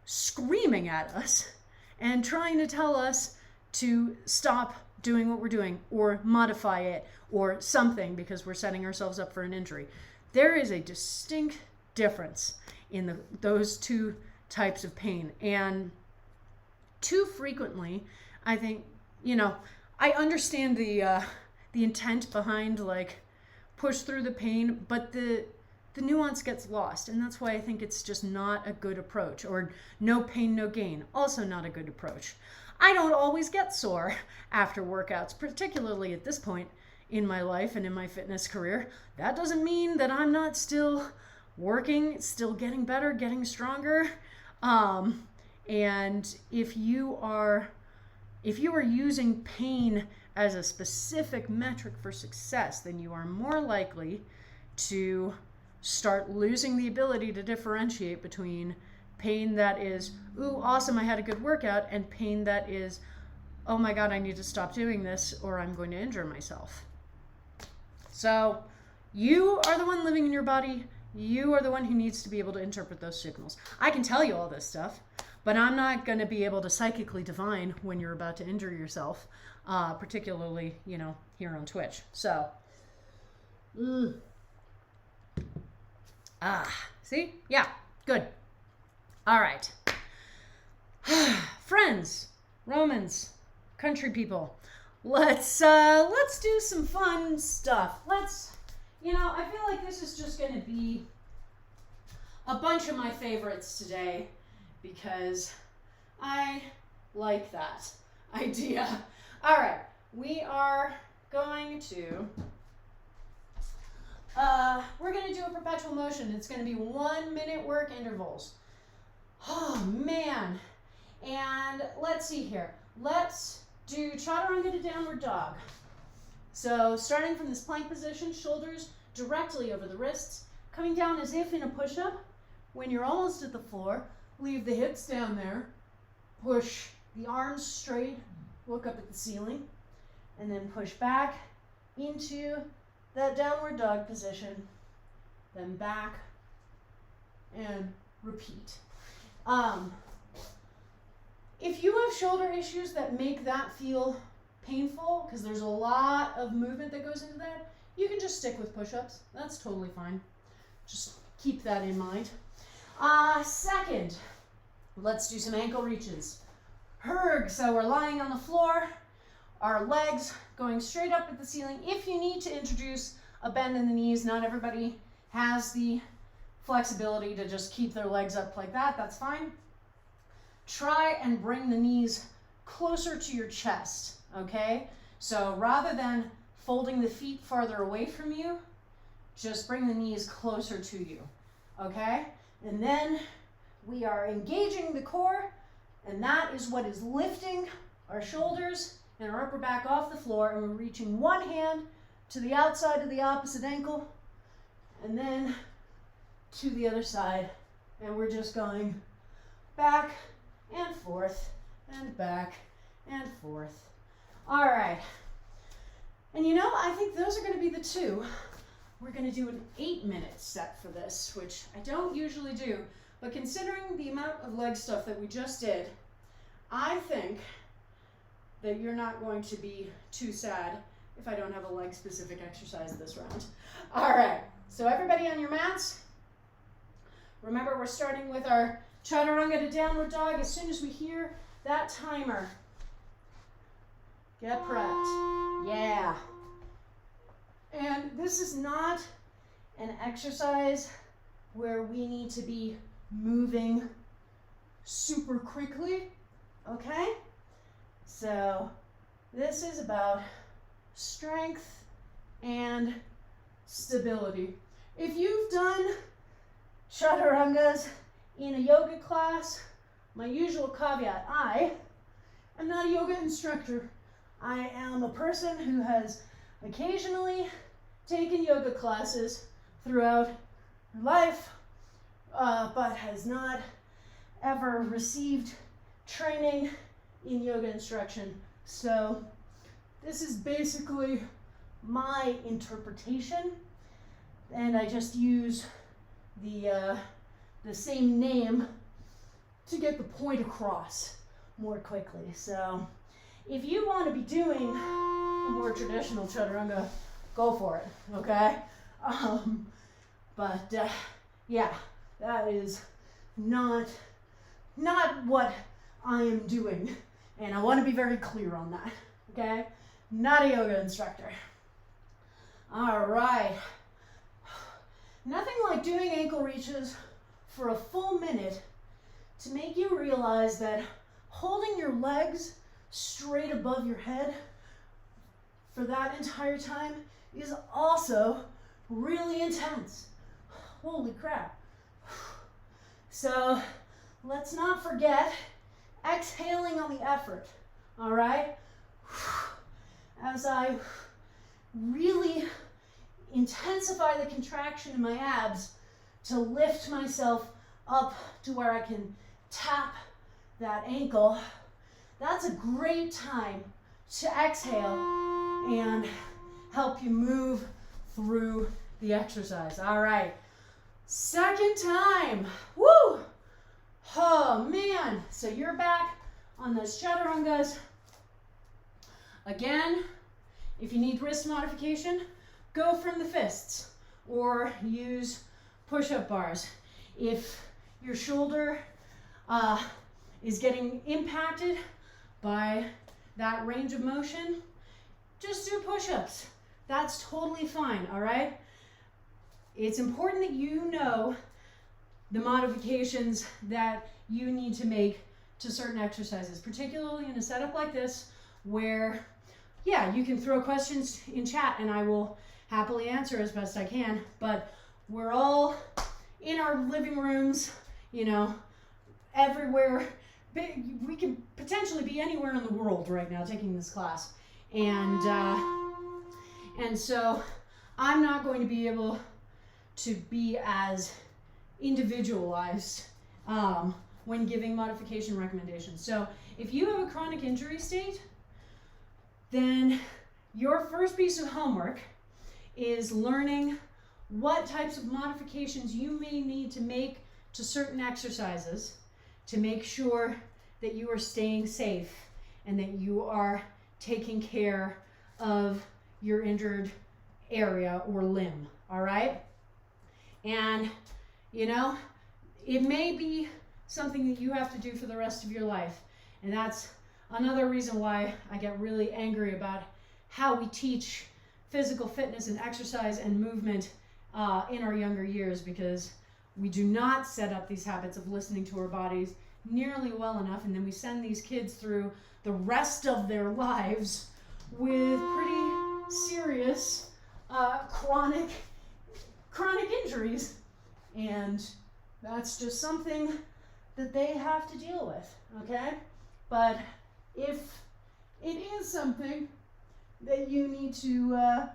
S2: screaming at us and trying to tell us to stop doing what we're doing or modify it or something because we're setting ourselves up for an injury. There is a distinct difference in those two types of pain. And too frequently, I think, I understand the intent behind like push through the pain, but the nuance gets lost. And that's why I think it's just not a good approach. Or no pain, no gain, also not a good approach. I don't always get sore after workouts, particularly at this point in my life and in my fitness career. That doesn't mean that I'm not still working, still getting better, getting stronger. And if you are using pain as a specific metric for success, then you are more likely to start losing the ability to differentiate between pain that is, ooh, awesome, I had a good workout, and pain that is, oh my God, I need to stop doing this or I'm going to injure myself. So you are the one living in your body. You are the one who needs to be able to interpret those signals. I can tell you all this stuff, but I'm not going to be able to psychically divine when you're about to injure yourself, particularly, here on Twitch. So, see? Yeah, good. All right. Friends, Romans, country people, let's do some fun stuff. I feel like this is just going to be a bunch of my favorites today because I like that idea. All right, we are going to we're going to do a perpetual motion. It's going to be 1 minute work intervals. Oh man. And let's see here. Let's do chaturanga to downward dog. So starting from this plank position, shoulders directly over the wrists, coming down as if in a push-up. When you're almost at the floor, leave the hips down there, push the arms straight, look up at the ceiling, and then push back into that downward dog position, then back and repeat. If you have shoulder issues that make that feel painful, because there's a lot of movement that goes into that, you can just stick with push-ups. That's totally fine. Just keep that in mind. Second, let's do some ankle reaches. Herg, so we're lying on the floor, our legs going straight up at the ceiling. If you need to introduce a bend in the knees, not everybody has the flexibility to just keep their legs up like that, that's fine. Try and bring the knees closer to your chest, okay? So rather than folding the feet farther away from you, just bring the knees closer to you, okay? And then we are engaging the core, and that is what is lifting our shoulders and our upper back off the floor, and we're reaching one hand to the outside of the opposite ankle, and then to the other side, and we're just going back and forth and back and forth. All right. And you know, I think those are going to be the two. We're going to do an 8-minute set for this, which I don't usually do. But considering the amount of leg stuff that we just did, I think that you're not going to be too sad if I don't have a leg specific exercise this round. All right, so everybody on your mats. Remember, we're starting with our chaturanga to downward dog. As soon as we hear that timer, get prepped. Yeah. And this is not an exercise where we need to be moving super quickly, okay? So this is about strength and stability. If you've done chaturangas in a yoga class, my usual caveat, I am not a yoga instructor. I am a person who has occasionally taken yoga classes throughout her life, but has not ever received training in yoga instruction. So this is basically my interpretation, and I just use the same name to get the point across more quickly. So if you want to be doing a more traditional chaturanga, go for it, okay? Yeah, that is not what I am doing, and I want to be very clear on that, okay? Not a yoga instructor. All right. Nothing like doing ankle reaches for a full minute to make you realize that holding your legs straight above your head for that entire time is also really intense. Holy crap. So let's not forget exhaling on the effort, all right? As I really intensify the contraction in my abs to lift myself up to where I can tap that ankle, that's a great time to exhale and help you move through the exercise. All right, second time. Woo! Oh man, so you're back on those chaturangas. Again, if you need wrist modification, go from the fists or use push-up bars. If your shoulder is getting impacted by that range of motion, just do push-ups. That's totally fine, all right? It's important that you know the modifications that you need to make to certain exercises, particularly in a setup like this where, yeah, you can throw questions in chat and I will happily answer as best I can, but we're all in our living rooms, you know, everywhere. We could potentially be anywhere in the world right now taking this class. And so I'm not going to be able to be as individualized when giving modification recommendations. So if you have a chronic injury state, then your first piece of homework is learning what types of modifications you may need to make to certain exercises to make sure that you are staying safe and that you are taking care of your injured area or limb, all right? And, you know, it may be something that you have to do for the rest of your life. And that's another reason why I get really angry about how we teach physical fitness and exercise and movement in our younger years, because we do not set up these habits of listening to our bodies nearly well enough, and then we send these kids through the rest of their lives with pretty serious chronic injuries, and that's just something that they have to deal with, okay? But if it is something that you need to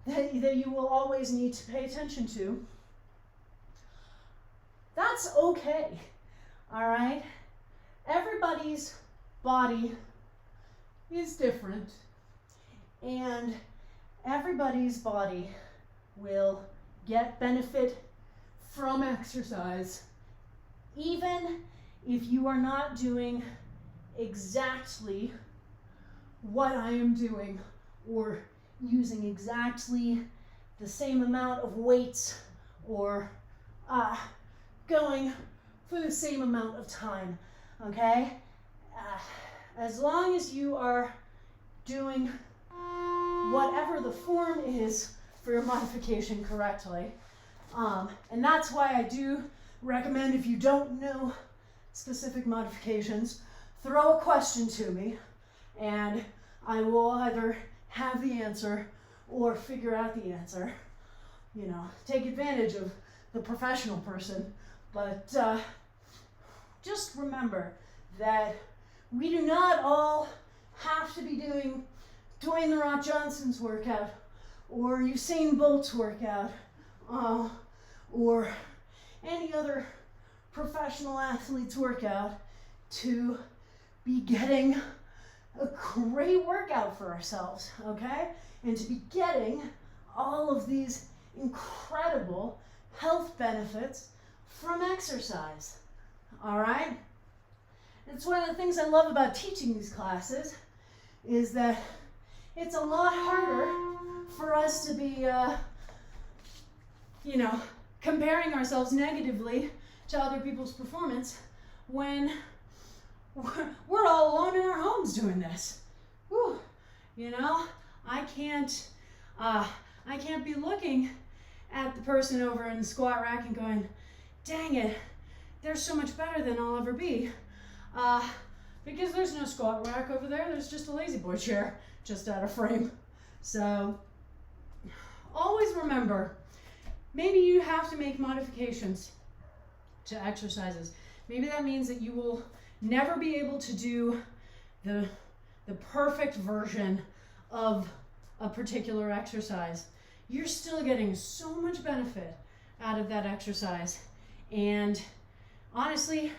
S2: that you will always need to pay attention to, that's okay. All right? Everybody's body is different, and everybody's body will get benefit from exercise, even if you are not doing exactly what I am doing or using exactly the same amount of weights or going for the same amount of time, okay? As long as you are doing whatever the form is for your modification correctly. And that's why I do recommend, if you don't know specific modifications, throw a question to me and I will either have the answer or figure out the answer. You know, take advantage of the professional person. But just remember that we do not all have to be doing Dwayne "The Rock" Johnson's workout or Usain Bolt's workout or any other professional athlete's workout to be getting a great workout for ourselves, okay? And to be getting all of these incredible health benefits from exercise, all right? It's one of the things I love about teaching these classes is that it's a lot harder for us to be, comparing ourselves negatively to other people's performance when we're all alone in our homes doing this. Whew. I can't be looking at the person over in the squat rack and going, dang it, they're so much better than I'll ever be. Because there's no squat rack over there, there's just a lazy boy chair just out of frame. So always remember, maybe you have to make modifications to exercises. Maybe that means that you will never be able to do the perfect version of a particular exercise. You're still getting so much benefit out of that exercise. And honestly,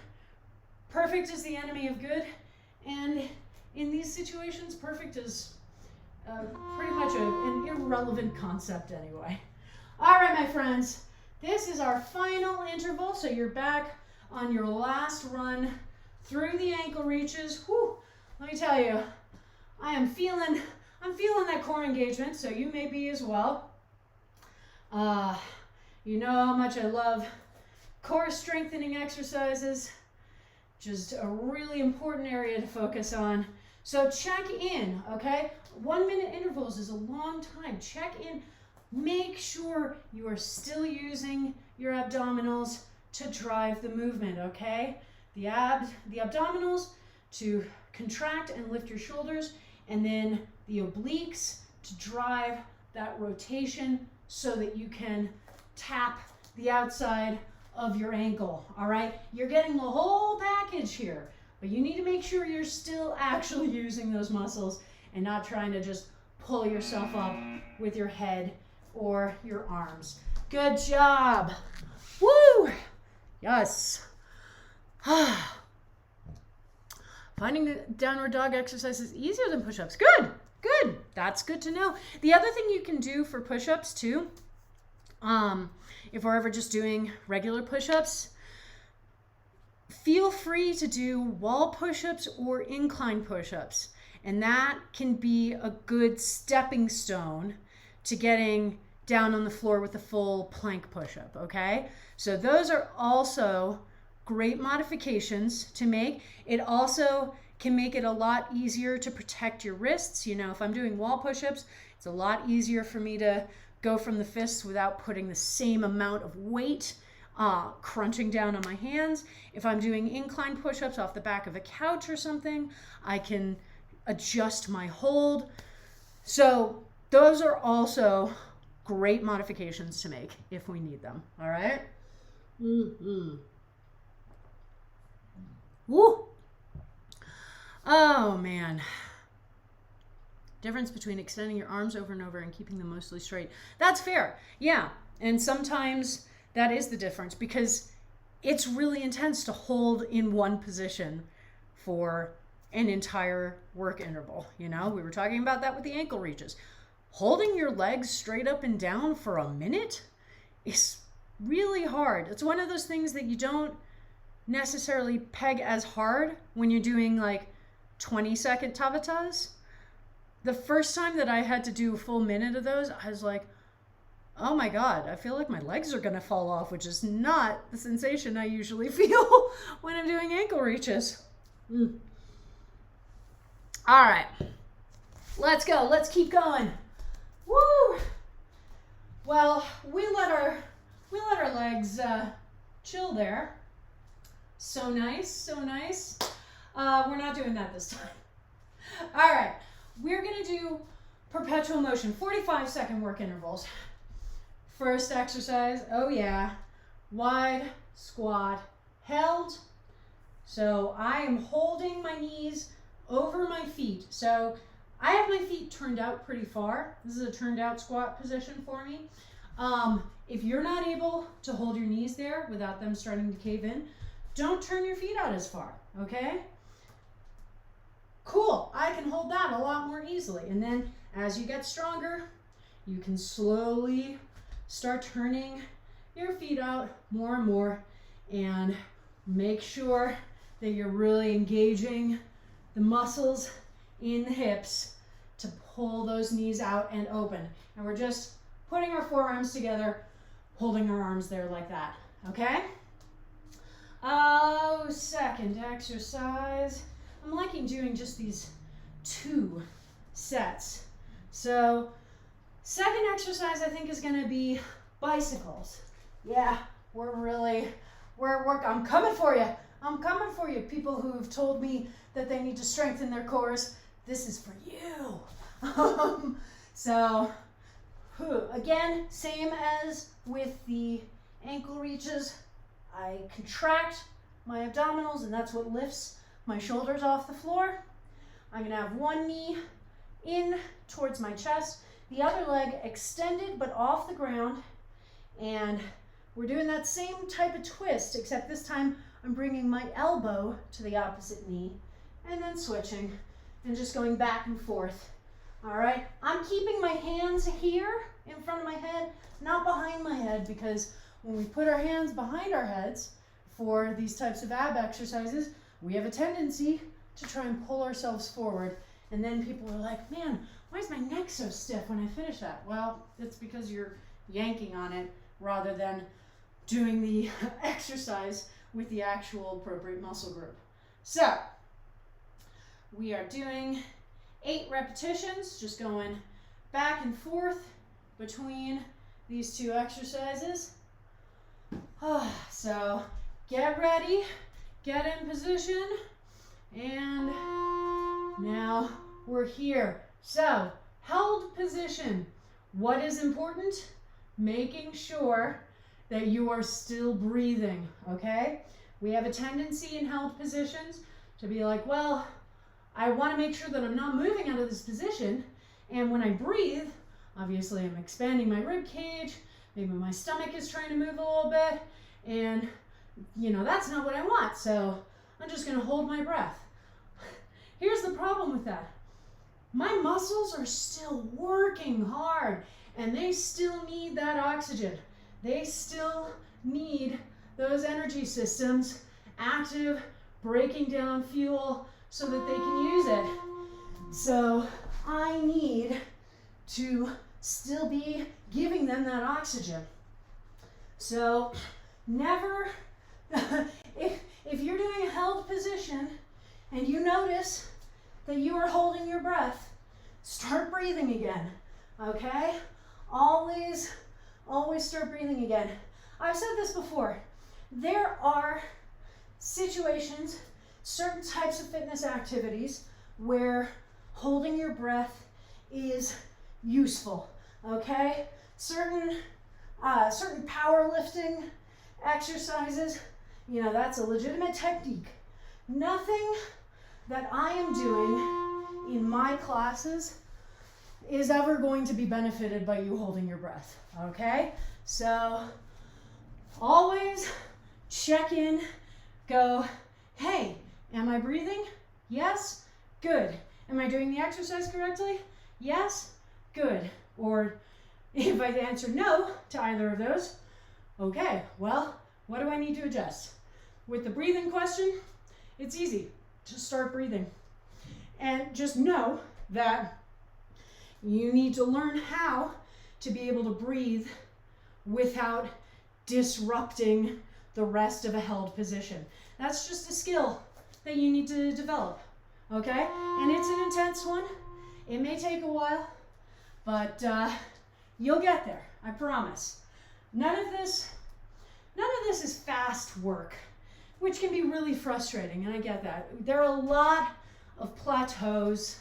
S2: perfect is the enemy of good. And in these situations, perfect is pretty much an irrelevant concept anyway. All right, my friends, this is our final interval. So you're back on your last run through the ankle reaches. Whew, let me tell you, I'm feeling that core engagement, so you may be as well. You know how much I love core strengthening exercises. Just a really important area to focus on. So check in, okay? 1 minute intervals is a long time. Check in. Make sure you are still using your abdominals to drive the movement, okay? The abdominals to contract and lift your shoulders, and then the obliques to drive that rotation so that you can tap the outside of your ankle, all right? You're getting the whole package here, but you need to make sure you're still actually using those muscles and not trying to just pull yourself up with your head or your arms. Good job. Woo! Yes. Finding the downward dog exercise is easier than push-ups. Good, good. That's good to know. The other thing you can do for push-ups too, if we're ever just doing regular push-ups, feel free to do wall push-ups or incline push-ups. And that can be a good stepping stone to getting down on the floor with a full plank push-up, okay? So those are also great modifications to make. It also can make it a lot easier to protect your wrists. You know, if I'm doing wall push-ups, it's a lot easier for me to go from the fists without putting the same amount of weight crunching down on my hands. If I'm doing incline push-ups off the back of a couch or something, I can adjust my hold. So those are also great modifications to make if we need them, all right? Mm-hmm. Woo! Oh, man. Difference between extending your arms over and over and keeping them mostly straight. That's fair. Yeah. And sometimes that is the difference because it's really intense to hold in one position for
S1: an entire work interval. You know, we were talking about that with the ankle reaches. Holding your legs straight up and down for a minute is really hard. It's one of those things that you don't necessarily peg as hard when you're doing like 20-second Tabatas. The first time that I had to do a full minute of those, I was like, oh my God, I feel like my legs are going to fall off, which is not the sensation I usually feel when I'm doing ankle reaches. All right, let's go. Let's keep going. Woo! Well, we let our legs chill there. So nice, so nice. We're not doing that this time. All right, we're gonna do perpetual motion, 45-second work intervals. First exercise, oh yeah, wide squat, held. So I am holding my knees over my feet. So I have my feet turned out pretty far. This is a turned out squat position for me. If you're not able to hold your knees there without them starting to cave in, don't turn your feet out as far, okay? Cool, I can hold that a lot more easily. And then as you get stronger, you can slowly start turning your feet out more and more, and make sure that you're really engaging the muscles in the hips to pull those knees out and open. And we're just putting our forearms together, holding our arms there like that, okay? Oh, second exercise. I'm liking doing just these 2 sets. So second exercise I think is gonna be bicycles. Yeah, I'm coming for you. I'm coming for you, people who've told me that they need to strengthen their cores. This is for you. So, again, same as with the ankle reaches. I contract my abdominals, and that's what lifts my shoulders off the floor. I'm gonna have one knee in towards my chest, the other leg extended but off the ground, and we're doing that same type of twist, except this time I'm bringing my elbow to the opposite knee and then switching and just going back and forth. All right, I'm keeping my hands here in front of my head, not behind my head, because when we put our hands behind our heads for these types of ab exercises, we have a tendency to try and pull ourselves forward. And then people are like, man, why is my neck so stiff when I finish that? Well, it's because you're yanking on it rather than doing the exercise with the actual appropriate muscle group. So we are doing 8 repetitions, just going back and forth between these 2 exercises. So get ready, get in position, and now we're here. So held position. What is important? Making sure that you are still breathing, okay? We have a tendency in held positions to be like, well, I want to make sure that I'm not moving out of this position, and when I breathe, obviously I'm expanding my rib cage, maybe my stomach is trying to move a little bit, and that's not what I want, so I'm just going to hold my breath. Here's the problem with that. My muscles are still working hard, and they still need that oxygen. They still need those energy systems active, breaking down fuel so that they can use it. So I need to still be giving them that oxygen. So never, if you're doing a held position and you notice that you are holding your breath, start breathing again, okay? Always start breathing again. I've said this before. There are situations, certain types of fitness activities where holding your breath is useful, okay? Certain powerlifting exercises, that's a legitimate technique. Nothing that I am doing in my classes is ever going to be benefited by you holding your breath, okay? So always check in, go, hey, am I breathing?
S2: Yes? Good. Am I doing the exercise correctly? Yes? Good. Or if I answer no to either of those, okay, well, what do I need to adjust? With the breathing question, it's easy. Just start breathing. And just know that you need to learn how to be able to breathe without disrupting the rest of a held position. That's just a skill that you need to develop, okay? And it's an intense one. It may take a while, but you'll get there, I promise. None of this is fast work, which can be really frustrating, and I get that. There are a lot of plateaus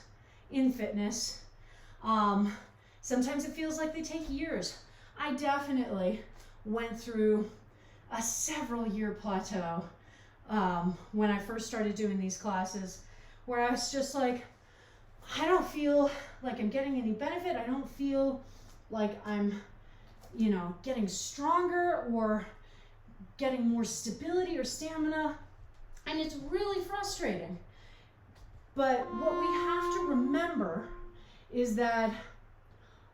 S2: in fitness. Sometimes it feels like they take years. I definitely went through a several-year plateau when I first started doing these classes, where I was just like, I don't feel like I'm getting any benefit. I don't feel like I'm, getting stronger or getting more stability or stamina, and it's really frustrating. But what we have to remember is that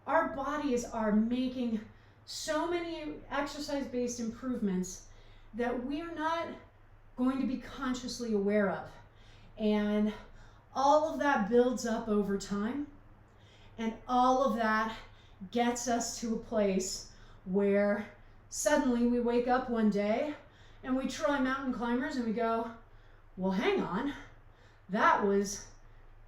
S2: our bodies are making so many exercise-based improvements that we are not going to be consciously aware of. And all of that builds up over time, and all of that gets us to a place where suddenly we wake up one day and we try mountain climbers and we go, well, hang on, that was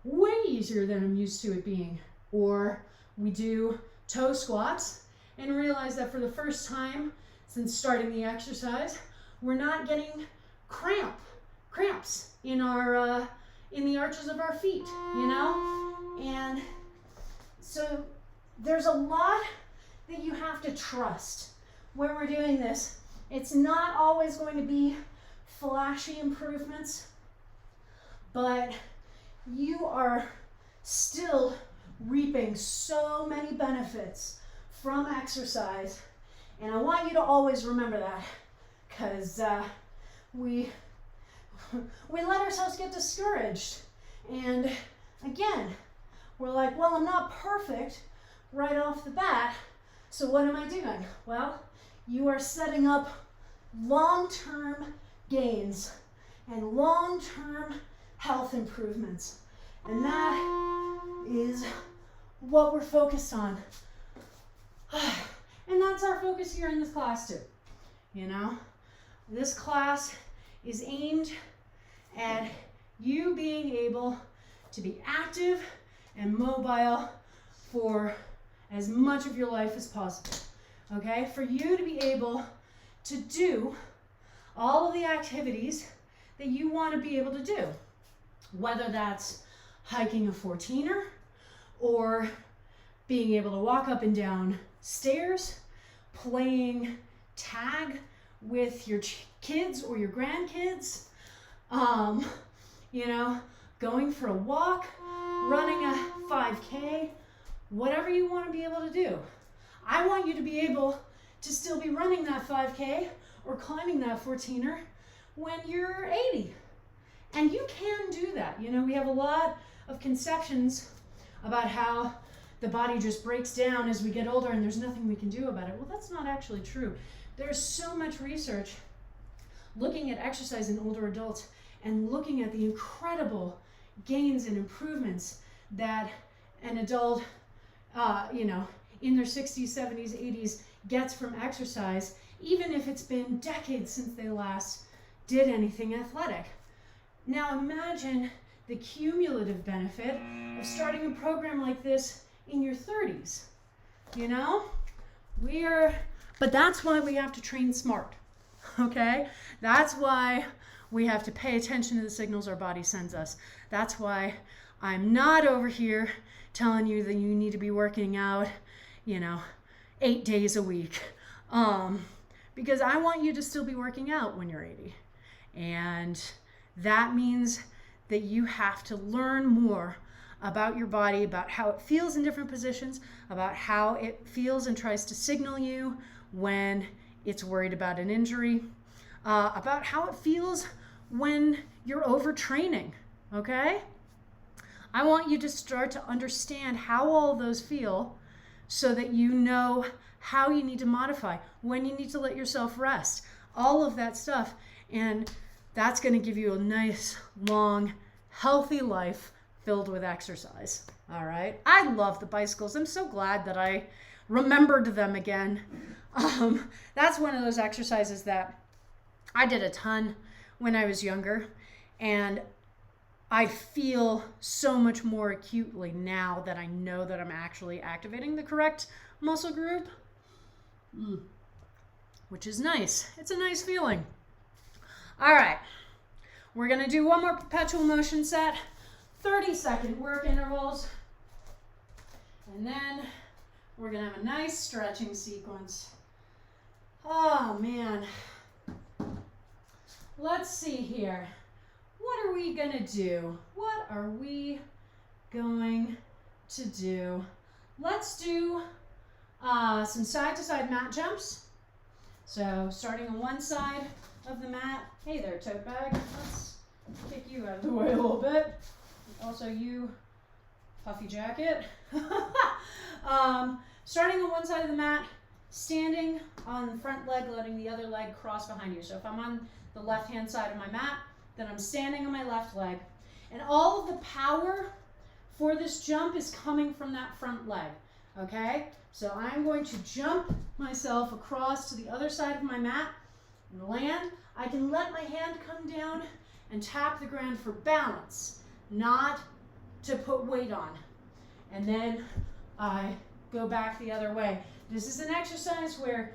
S2: way easier than I'm used to it being. Or we do toe squats and realize that for the first time since starting the exercise, we're not getting cramps in our in the arches of our feet, And so there's a lot that you have to trust when we're doing this. It's not always going to be flashy improvements, but you are still reaping so many benefits from exercise. And I want you to always remember that, because we let ourselves get discouraged. And again, we're like, well, I'm not perfect right off the bat, so what am I doing? Well, you are setting up long-term gains and long-term health improvements. And that is what we're focused on. And that's our focus here in this class too. This class is aimed at you being able to be active and mobile for as much of your life as possible. Okay? For you to be able to do all of the activities that you want to be able to do. Whether that's hiking a 14er or being able to walk up and down stairs, playing tag with your kids or your grandkids, going for a walk, running a 5K, whatever you want to be able to do. I want you to be able to still be running that 5K or climbing that 14er when you're 80. And you can do that. We have a lot of conceptions about how the body just breaks down as we get older and there's nothing we can do about it. Well, that's not actually true. There's so much research looking at exercise in older adults and looking at the incredible gains and improvements that an adult, in their 60s, 70s, 80s gets from exercise, even if it's been decades since they last did anything athletic. Now imagine the cumulative benefit of starting a program like this in your 30s. But that's why we have to train smart, okay? That's why we have to pay attention to the signals our body sends us. That's why I'm not over here telling you that you need to be working out, 8 days a week. Because I want you to still be working out when you're 80. And that means that you have to learn more about your body, about how it feels in different positions, about how it feels and tries to signal you when it's worried about an injury, about how it feels when you're overtraining, okay? I want you to start to understand how all of those feel so that you know how you need to modify, when you need to let yourself rest, all of that stuff. And that's going to give you a nice, long, healthy life filled with exercise. All right. I love the bicycles. I'm so glad that I remembered them again. That's one of those exercises that I did a ton when I was younger, and I feel so much more acutely now that I know that I'm actually activating the correct muscle group, which is nice. It's a nice feeling. All right, we're going to do one more perpetual motion set, 30-second work intervals, and then we're going to have a nice stretching sequence. Oh, man. Let's see here. What are we going to do? What are we going to do? Let's do some side-to-side mat jumps. So starting on one side of the mat. Hey there, tote bag. Let's kick you out of the way a little bit. Also you, puffy jacket. Starting on one side of the mat, standing on the front leg, letting the other leg cross behind you. So if I'm on the left-hand side of my mat, then I'm standing on my left leg. And all of the power for this jump is coming from that front leg, okay? So I'm going to jump myself across to the other side of my mat and land. I can let my hand come down and tap the ground for balance, not to put weight on. And then I go back the other way. This is an exercise where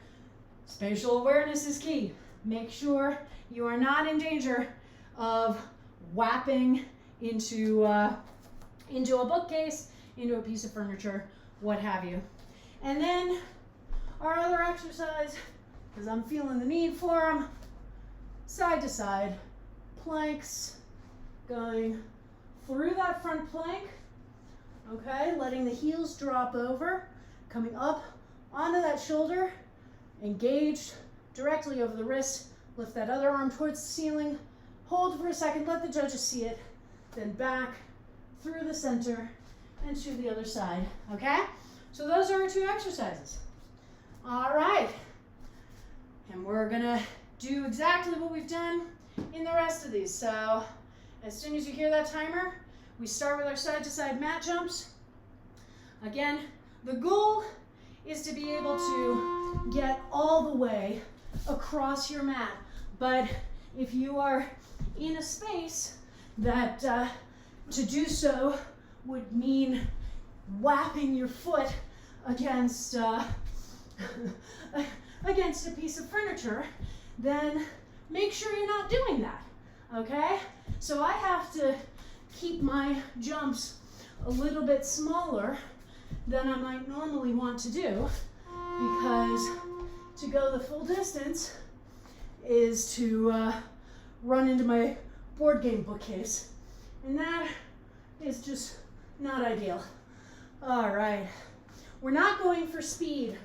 S2: spatial awareness is key. Make sure you are not in danger of whapping into a bookcase, into a piece of furniture, what have you. And then our other exercise, because I'm feeling the need for them, side to side planks, going through that front plank, okay, letting the heels drop over, coming up onto that shoulder, engaged directly over the wrist, lift that other arm towards the ceiling, hold for a second, let the judges see it, then back through the center and to the other side, okay? So those are our two exercises. All right, and we're gonna do exactly what we've done in the rest of these. So as soon as you hear that timer, we start with our side-to-side mat jumps. Again, the goal is to be able to get all the way across your mat. But if you are in a space that to do so would mean whapping your foot against against a piece of furniture, then make sure you're not doing that, okay? So I have to keep my jumps a little bit smaller than I might normally want to do, because to go the full distance is to run into my board game bookcase, and that is just not ideal. All right, we're not going for speed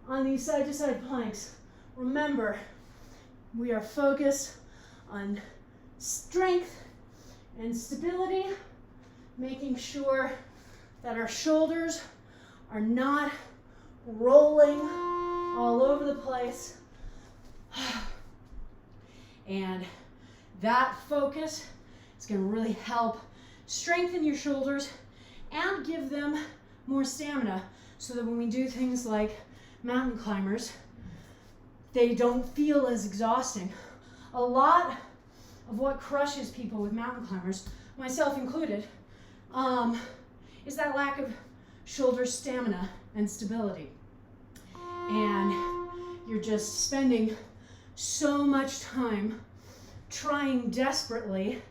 S2: on these side-to-side planks. Remember, we are focused on strength and stability, making sure that our shoulders are not rolling all over the place. And that focus is going to really help strengthen your shoulders and give them more stamina, so that when we do things like mountain climbers, they don't feel as exhausting. A lot of what crushes people with mountain climbers, myself included, is that lack of shoulder stamina and stability. And you're just spending so much time trying desperately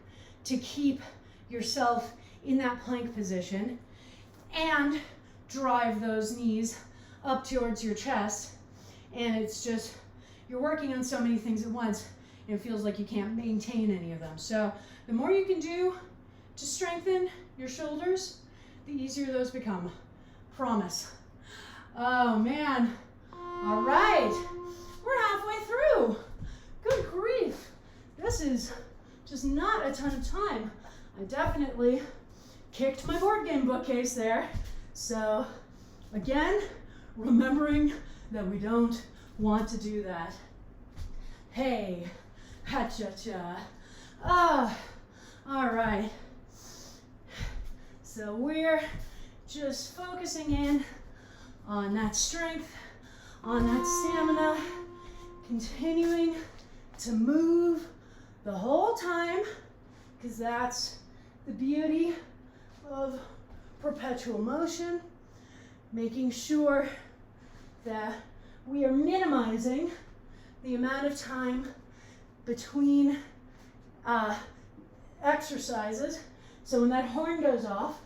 S2: to keep yourself in that plank position and drive those knees up towards your chest. And it's just, you're working on so many things at once, and it feels like you can't maintain any of them. So the more you can do to strengthen your shoulders, the easier those become. Promise. Oh man. All right. We're halfway through. Good grief. This is just not a ton of time. I definitely kicked my board game bookcase there. So again, remembering that we don't want to do that. Hey, ha-cha-cha. Ah, all right. So we're just focusing in on that strength, on that stamina, continuing to move the whole time, because that's the beauty of perpetual motion, making sure that we are minimizing the amount of time between exercises. So when that horn goes off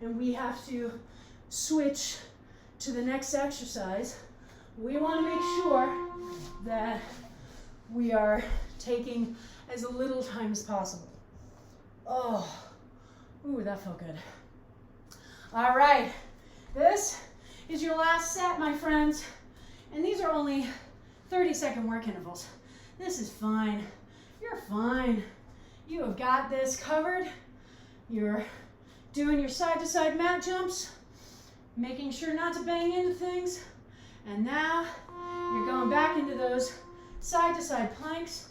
S2: and we have to switch to the next exercise, we want to make sure that we are taking as little time as possible. Oh, ooh, that felt good. All right, this is your last set, my friends. And these are only 30-second work intervals. This is fine. You're fine. You have got this covered. You're doing your side-to-side mat jumps, making sure not to bang into things. And now you're going back into those side-to-side planks.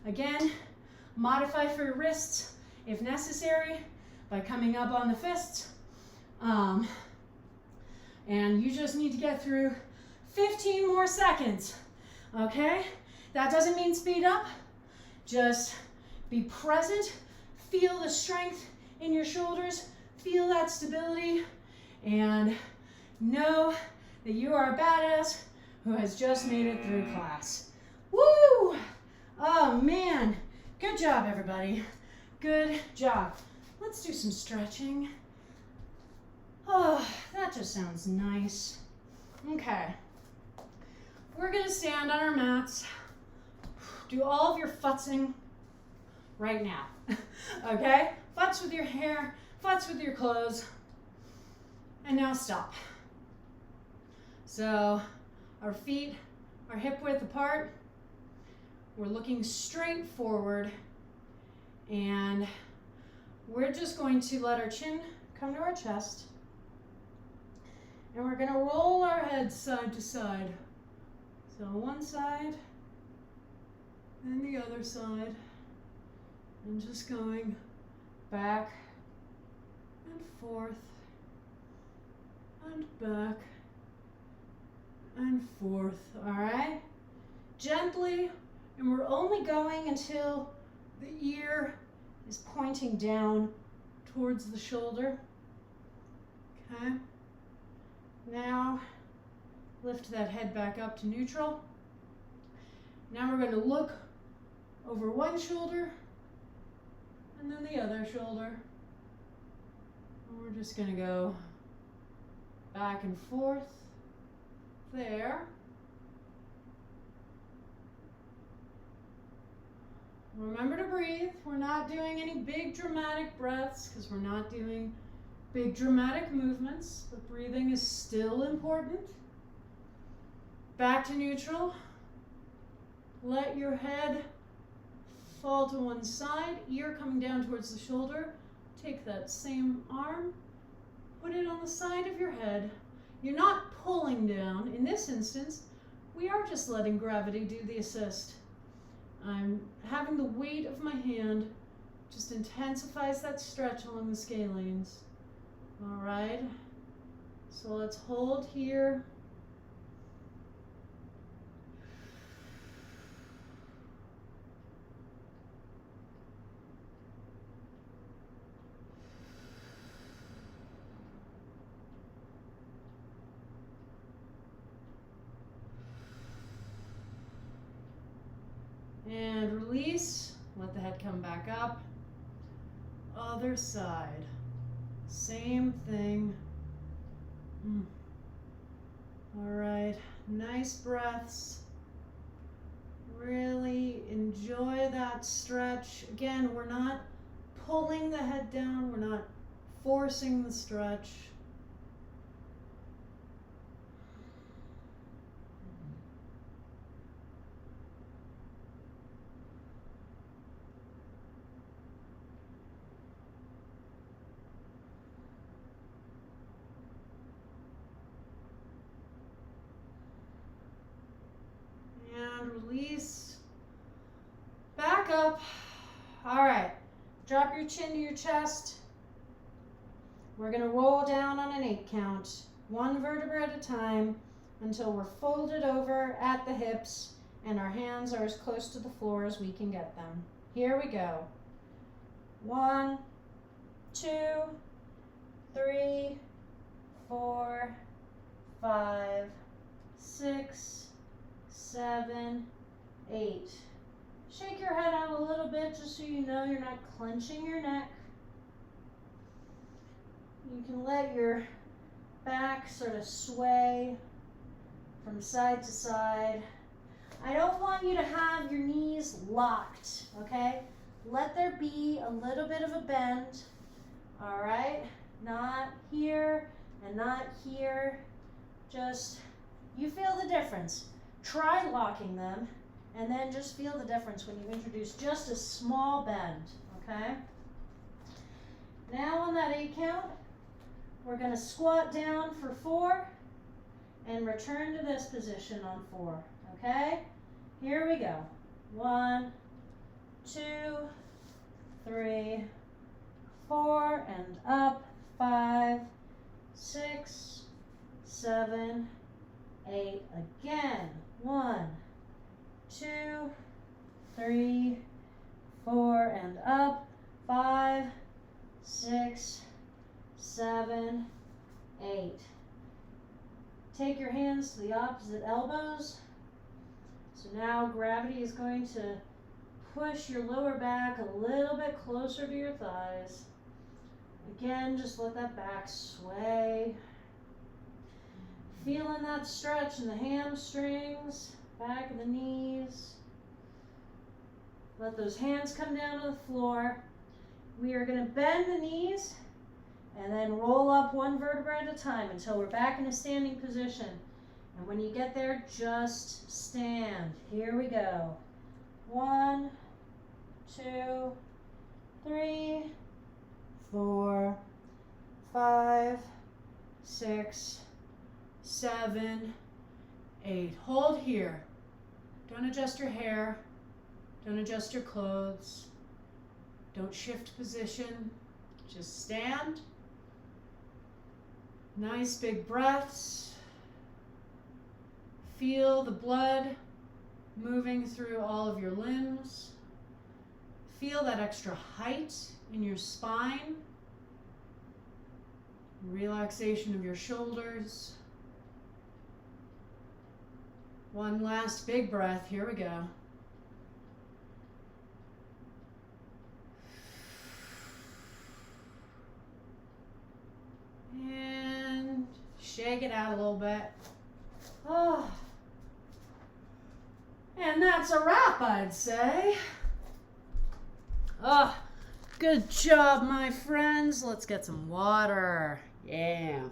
S2: Again, modify for your wrists if necessary by coming up on the fists. And you just need to get through 15 more seconds, okay? That doesn't mean speed up. Just be present, feel the strength in your shoulders, feel that stability, and know that you are a badass who has just made it through class. Woo! Oh man, good job everybody. Good job. Let's do some stretching. Oh, that just sounds nice. Okay. We're gonna stand on our mats. Do all of your futzing right now. Okay? Futz with your hair, futz with your clothes. And now stop. So our feet are hip width apart. We're looking straight forward. And we're just going to let our chin come to our chest. And we're gonna roll our heads side to side. So one side, and the other side. And just going back and forth, and back and forth, all right? Gently, and we're only going until the ear is pointing down towards the shoulder, okay? Now, lift that head back up to neutral. Now we're going to look over one shoulder and then the other shoulder. And we're just going to go back and forth there. Remember to breathe. We're not doing any big dramatic breaths because we're not doing big dramatic movements, but breathing is still important. Back to neutral. Let your head fall to one side, ear coming down towards the shoulder. Take that same arm, put it on the side of your head. You're not pulling down. In this instance, we are just letting gravity do the assist. I'm having the weight of my hand just intensifies that stretch along the scalenes. All right, so let's hold here. And release, let the head come back up. Other side, same thing. All right, nice breaths. Really enjoy that stretch. Again, we're not pulling the head down, we're not forcing the stretch. up. All right. Drop your chin to your chest. We're going to roll down on an 8 count, 1 vertebra at a time, until we're folded over at the hips and our hands are as close to the floor as we can get them. Here we go. 1, 2, 3, 4, 5, 6, 7, 8. Shake your head out a little bit just so you know you're not clenching your neck. You can let your back sort of sway from side to side. I don't want you to have your knees locked, okay? Let there be a little bit of a bend, all right? Not here and not here. Just, you feel the difference. Try locking them and then just feel the difference when you introduce just a small bend, okay? Now on that 8 count, we're going to squat down for 4 and return to this position on 4, okay? Here we go. 1, 2, 3, 4, and up. 5, 6, 7, 8. Again. 1, 2, 3, 4, and up. 5, 6, 7, 8. Take your hands to the opposite elbows. So now gravity is going to push your lower back a little bit closer to your thighs. Again, just let that back sway. Feeling that stretch in the hamstrings, back of the knees. Let those hands come down to the floor. We are going to bend the knees and then roll up 1 vertebra at a time until we're back in a standing position. And when you get there, just stand. Here we go. 1, 2, 3, 4, 5, 6, 7, 8. Hold here. Don't adjust your hair. Don't adjust your clothes. Don't shift position. Just stand. Nice big breaths. Feel the blood moving through all of your limbs. Feel that extra height in your spine. Relaxation of your shoulders. One last big breath. Here we go. And shake it out a little bit. Oh. And that's a wrap, I'd say. Oh, good job, my friends. Let's get some water. Yeah.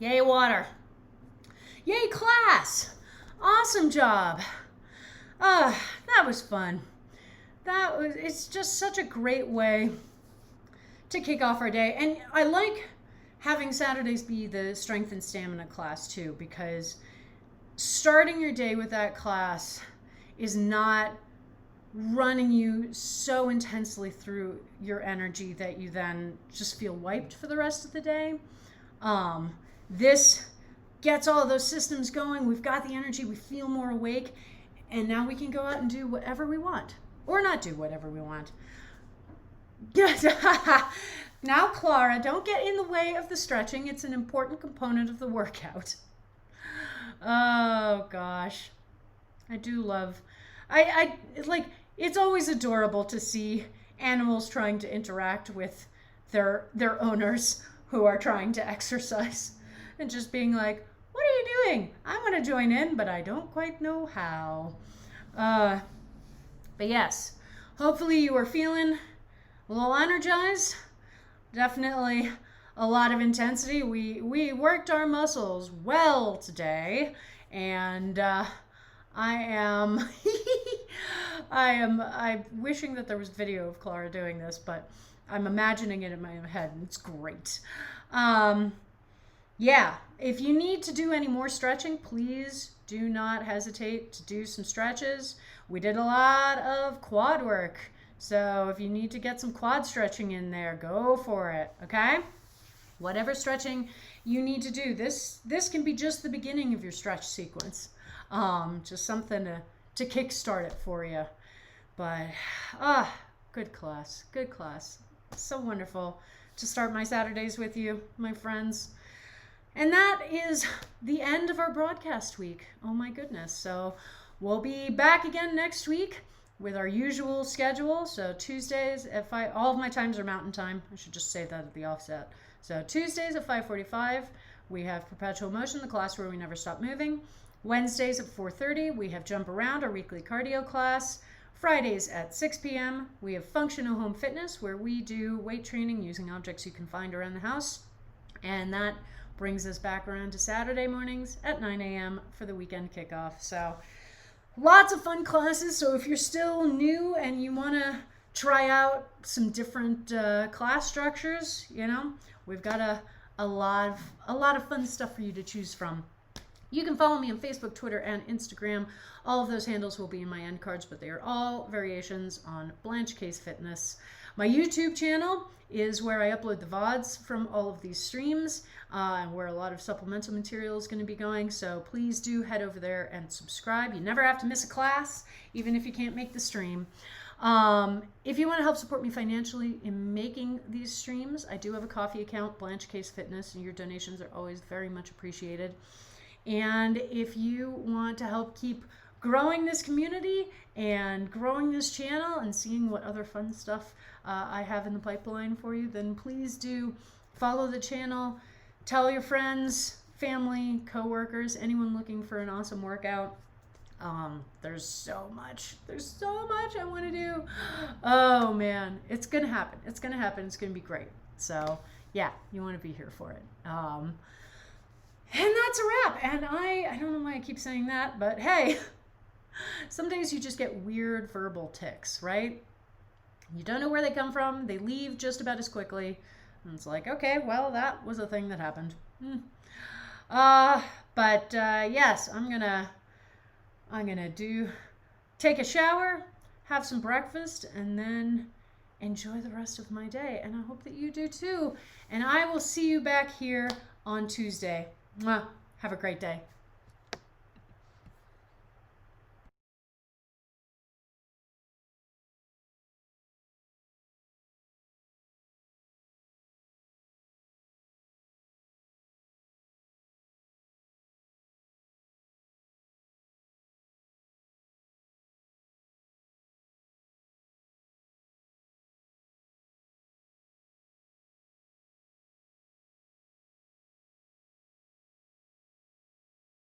S2: Yay, water. Yay, class. Awesome job. That was fun. It's just such a great way to kick off our day. And I like having Saturdays be the strength and stamina class too, because starting your day with that class is not running you so intensely through your energy that you then just feel wiped for the rest of the day. This gets all of those systems going. We've got the energy, we feel more awake, and now we can go out and do whatever we want. Or not do whatever we want. Now, Clara, don't get in the way of the stretching. It's an important component of the workout. Oh, gosh. I do love... I like, it's always adorable to see animals trying to interact with their owners who are trying to exercise. And just being like, what are you doing? I want to join in, but I don't quite know how. But yes, hopefully you are feeling a little energized. Definitely a lot of intensity. We worked our muscles well today, and I'm wishing that there was video of Clara doing this, but I'm imagining it in my head, and it's great. Yeah, if you need to do any more stretching, please
S1: do not hesitate to do some stretches. We did a lot of quad work. So if you need to get some quad stretching in there, go for it, okay? Whatever stretching you need to do. This can be just the beginning of your stretch sequence. Just something to kickstart it for you. But, good class, good class. So wonderful to start my Saturdays with you, my friends. And that is the end of our broadcast week. Oh my goodness. So we'll be back again next week with our usual schedule. So Tuesdays at 5, all of my times are Mountain Time. I should just say that at the offset. So Tuesdays at 5:45, we have Perpetual Motion, the class where we never stop moving. Wednesdays at 4:30, we have Jump Around, our weekly cardio class. Fridays at 6 p.m., we have Functional Home Fitness, where we do weight training using objects you can find around the house. And that brings us back around to Saturday mornings at 9 a.m. for the weekend kickoff. So lots of fun classes. So if you're still new and you want to try out some different class structures, you know, we've got a lot of fun stuff for you to choose from. You can follow me on Facebook, Twitter, and Instagram. All of those handles will be in my end cards, but they are all variations on Blanche Case Fitness. My YouTube channel is where I upload the VODs from all of these streams, and where a lot of supplemental material is going to be going. So please do head over there and subscribe. You never have to miss a class, even if you can't make the stream. If you want to help support me financially in making these streams, I do have a coffee account, Blanche Case Fitness, and your donations are always very much appreciated. And if you want to help keep growing this community and growing this channel and seeing what other fun stuff I have in the pipeline for you, then please do follow the channel. Tell your friends, family, coworkers, anyone looking for an awesome workout. There's so much I want to do. Oh man, it's gonna happen. It's gonna be great. So yeah, you want to be here for it. And that's a wrap. And I don't know why I keep saying that, but hey, some days you just get weird verbal tics, right? You don't know where they come from. They leave just about as quickly. And it's like, okay, well, that was a thing that happened. Yes, I'm gonna take a shower, have some breakfast, and then enjoy the rest of my day. And I hope that you do too. And I will see you back here on Tuesday. Mwah. Have a great day.